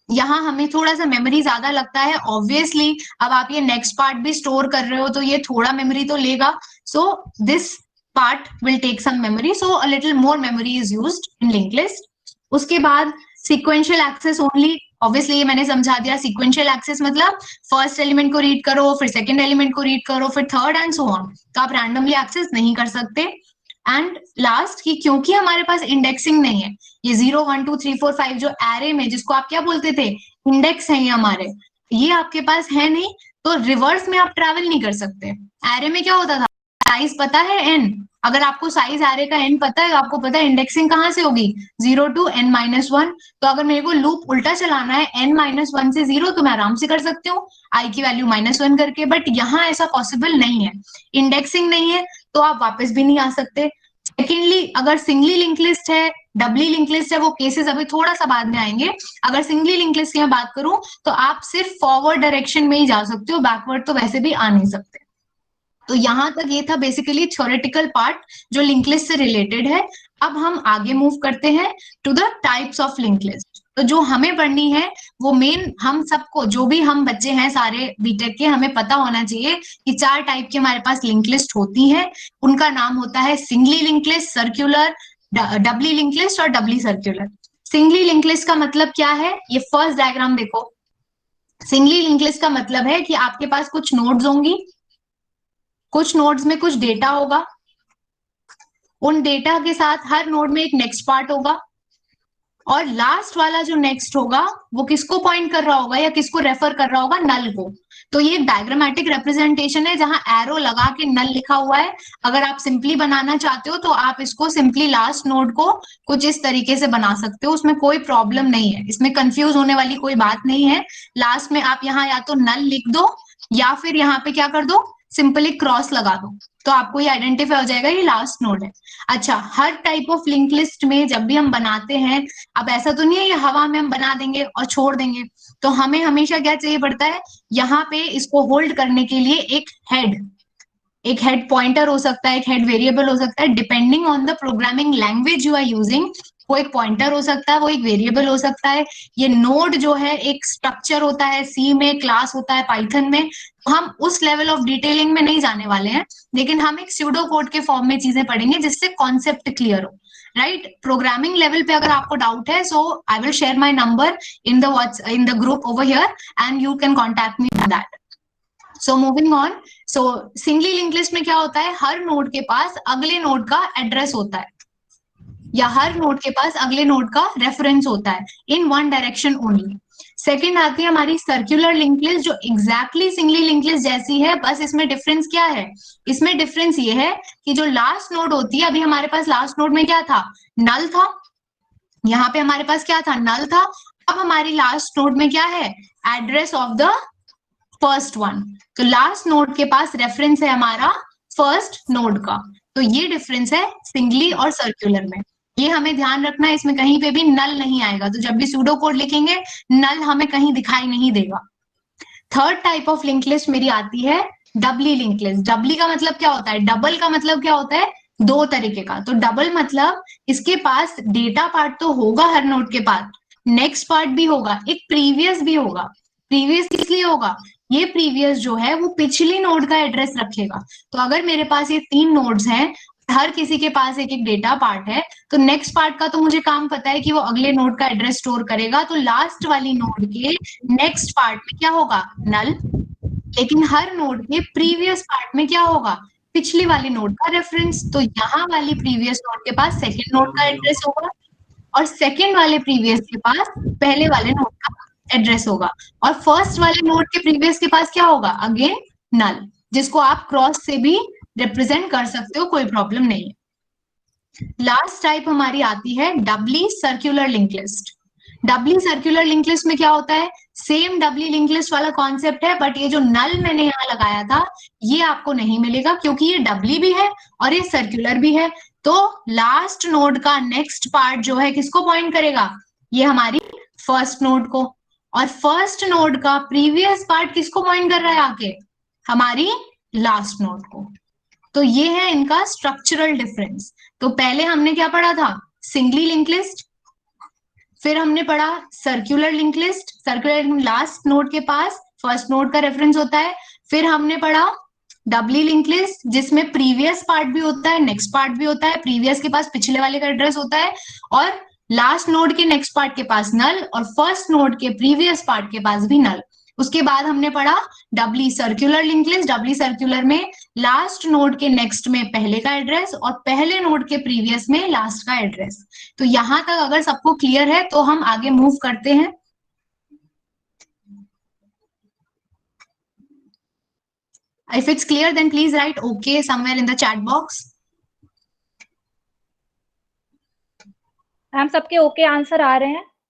यहाँ हमें थोड़ा सा मेमोरी ज्यादा लगता है ऑब्वियसली। अब आप ये नेक्स्ट पार्ट भी स्टोर कर रहे हो तो ये थोड़ा मेमोरी तो लेगा, so this part will take some memory, so a little more memory is used in link list. उसके बाद सीक्वेंशियल एक्सेस ओनली, ऑब्वियसली ये मैंने समझा दिया। सीक्वेंशियल एक्सेस मतलब फर्स्ट एलिमेंट को रीड करो, फिर सेकंड एलिमेंट को रीड करो, फिर थर्ड एंड सो ऑन, तो आप रैंडमली एक्सेस नहीं कर सकते। एंड लास्ट कि क्योंकि हमारे पास इंडेक्सिंग नहीं है, ये 0 1 2 3 4 5 जो एरे में, जिसको आप क्या बोलते थे, इंडेक्स है ये हमारे, ये आपके पास है नहीं, तो रिवर्स में आप ट्रैवल नहीं कर सकते। एरे में क्या होता था, साइज पता है n, अगर आपको साइज एरे का n पता है, आपको पता है इंडेक्सिंग कहाँ से होगी, 0 to n-1। तो अगर मेरे को लूप उल्टा चलाना है n-1 से 0, तो मैं आराम से कर सकती हूँ i की वैल्यू -1 करके, बट यहाँ ऐसा पॉसिबल नहीं है, इंडेक्सिंग नहीं है, तो आप वापस भी नहीं आ सकते। सेकेंडली, अगर सिंगली लिंक लिस्ट है, डबली लिंक लिस्ट है, वो केसेस अभी थोड़ा सा बाद में आएंगे। अगर सिंगली लिंक लिस्ट की मैं बात करूं तो आप सिर्फ फॉरवर्ड डायरेक्शन में ही जा सकते हो, बैकवर्ड तो वैसे भी आ नहीं सकते। तो यहां तक ये था बेसिकली थ्योरेटिकल पार्ट जो लिंक लिस्ट से रिलेटेड है। अब हम आगे मूव करते हैं to the types of link list. तो जो हमें पढ़नी है वो मेन, हम सबको, जो भी हम बच्चे हैं सारे बीटेक के, हमें पता होना चाहिए कि 4 टाइप की हमारे पास लिंक लिस्ट होती है। उनका नाम होता है singly link list, circular, doubly link list और doubly circular. Singly link list का मतलब क्या है, ये फर्स्ट डायग्राम देखो। सिंगली लिंक लिस्ट का मतलब है कि आपके पास कुछ नोड्स होंगी, कुछ नोड्स में कुछ डेटा होगा, उन डेटा के साथ हर नोड में एक नेक्स्ट पार्ट होगा, और लास्ट वाला जो नेक्स्ट होगा वो किसको पॉइंट कर रहा होगा या किसको रेफर कर रहा होगा, नल को। तो ये एक डायग्रामेटिक रिप्रेजेंटेशन है जहां एरो लगा के नल लिखा हुआ है। अगर आप सिंपली बनाना चाहते हो तो आप इसको सिंपली लास्ट नोड को कुछ इस तरीके से बना सकते हो, उसमें कोई प्रॉब्लम नहीं है, इसमें कंफ्यूज होने वाली कोई बात नहीं है। लास्ट में आप यहाँ या तो नल लिख दो या फिर यहाँ पे क्या कर दो, सिंपली क्रॉस लगा दो, तो आपको ये आइडेंटिफाई हो जाएगा ये लास्ट नोड है। अच्छा, हर टाइप ऑफ लिंक लिस्ट में जब भी हम बनाते हैं, अब ऐसा तो नहीं है ये हवा में हम बना देंगे और छोड़ देंगे, तो हमें हमेशा क्या चाहिए पड़ता है, यहाँ पे इसको होल्ड करने के लिए एक हेड पॉइंटर हो सकता है, एक हेड वेरिएबल हो सकता है, depending on the programming language you are using. वो एक पॉइंटर हो सकता है, वो एक वेरिएबल हो सकता है। ये नोड जो है एक स्ट्रक्चर होता है, सी में क्लास होता है, पाइथन में। हम उस लेवल ऑफ डिटेलिंग में नहीं जाने वाले हैं, लेकिन हम एक स्यूडो कोड के फॉर्म में चीजें पढ़ेंगे जिससे कॉन्सेप्ट क्लियर हो, राइट। प्रोग्रामिंग लेवल पे अगर आपको डाउट है, so I will share my number in the group over here and you can contact me on that. So moving on, so singly link list में क्या होता है, हर node के पास अगले नोड का एड्रेस होता है, या हर नोड के पास अगले नोड का रेफरेंस होता है, in one direction only. Second आती है हमारी सर्क्यूलर लिंक लिस्ट, जो एग्जैक्टली सिंगली लिंक लिस्ट जैसी है, बस इसमें डिफरेंस क्या है, इसमें डिफरेंस ये है कि जो लास्ट नोड होती है, अभी हमारे पास लास्ट नोड में क्या था, नल था, यहाँ पे हमारे पास क्या था, नल था। अब हमारी लास्ट नोड में क्या है, address of the first one, तो लास्ट नोड के पास रेफरेंस है हमारा फर्स्ट नोड का। तो ये डिफरेंस है सिंगली और सर्क्यूलर में, ये हमें ध्यान रखना है, इसमें कहीं पे भी नल नहीं आएगा, तो जब भी सूडो कोड लिखेंगे नल हमें कहीं दिखाई नहीं देगा। Third type of link list मेरी आती है डबली लिंक लिस्ट। डबली का मतलब क्या होता है, डबल का मतलब क्या होता है, 2 तरीके का। तो डबल मतलब इसके पास डेटा पार्ट तो होगा हर नोड के पास, नेक्स्ट पार्ट भी होगा, एक प्रीवियस भी होगा। प्रीवियस किस लिए होगा, ये प्रीवियस जो है वो पिछली नोड का एड्रेस रखेगा। तो अगर मेरे पास ये 3 नोड्स हैं, हर किसी के पास एक एक डेटा पार्ट है, तो नेक्स्ट पार्ट का तो मुझे काम पता है कि वो अगले नोड का एड्रेस स्टोर करेगा, तो लास्ट वाली नोड के नेक्स्ट पार्ट में क्या होगा, नल। लेकिन हर नोड के प्रीवियस पार्ट में क्या होगा, पिछली वाली नोड का रेफरेंस। तो यहाँ वाली प्रीवियस नोड के पास सेकेंड नोड का एड्रेस होगा, और सेकेंड वाले प्रीवियस के पास पहले वाले नोड का एड्रेस होगा, और फर्स्ट वाले नोड के प्रीवियस के पास क्या होगा, अगेन नल, जिसको आप क्रॉस से भी रिप्रेजेंट कर सकते हो, कोई प्रॉब्लम नहीं है। लास्ट टाइप हमारी आती है doubly circular link list. Doubly circular link list में क्या होता है, सेम डबली लिंक लिस्ट वाला कॉन्सेप्ट है, बट ये जो नल मैंने यहाँ लगाया था ये आपको नहीं मिलेगा क्योंकि ये डबली भी है और ये सर्कुलर भी है। तो लास्ट नोड का नेक्स्ट पार्ट जो है किसको पॉइंट करेगा, ये हमारी फर्स्ट नोड को, और फर्स्ट नोड का प्रीवियस पार्ट किसको पॉइंट कर रहा है आके, हमारी लास्ट नोड को। तो ये है इनका स्ट्रक्चरल डिफरेंस। तो पहले हमने क्या पढ़ा था, सिंगली लिंक लिस्ट, फिर हमने पढ़ा circular link list, circular last node के पास फर्स्ट नोड का रेफरेंस होता है। फिर हमने पढ़ा डबली लिंक लिस्ट जिसमें प्रीवियस पार्ट भी होता है नेक्स्ट पार्ट भी होता है, प्रीवियस के पास पिछले वाले का एड्रेस होता है, और लास्ट नोड के नेक्स्ट पार्ट के पास नल, और फर्स्ट नोड के प्रीवियस पार्ट के पास भी नल। उसके बाद हमने पढ़ा डबली circular link list, doubly circular में लास्ट नोड के नेक्स्ट में पहले का एड्रेस और पहले नोड के प्रीवियस में लास्ट का एड्रेस। तो यहां तक अगर सबको क्लियर है तो हम आगे मूव करते हैं। If it's clear, then please write okay somewhere in the chat box. हम सबके ओके आंसर आ रहे हैं?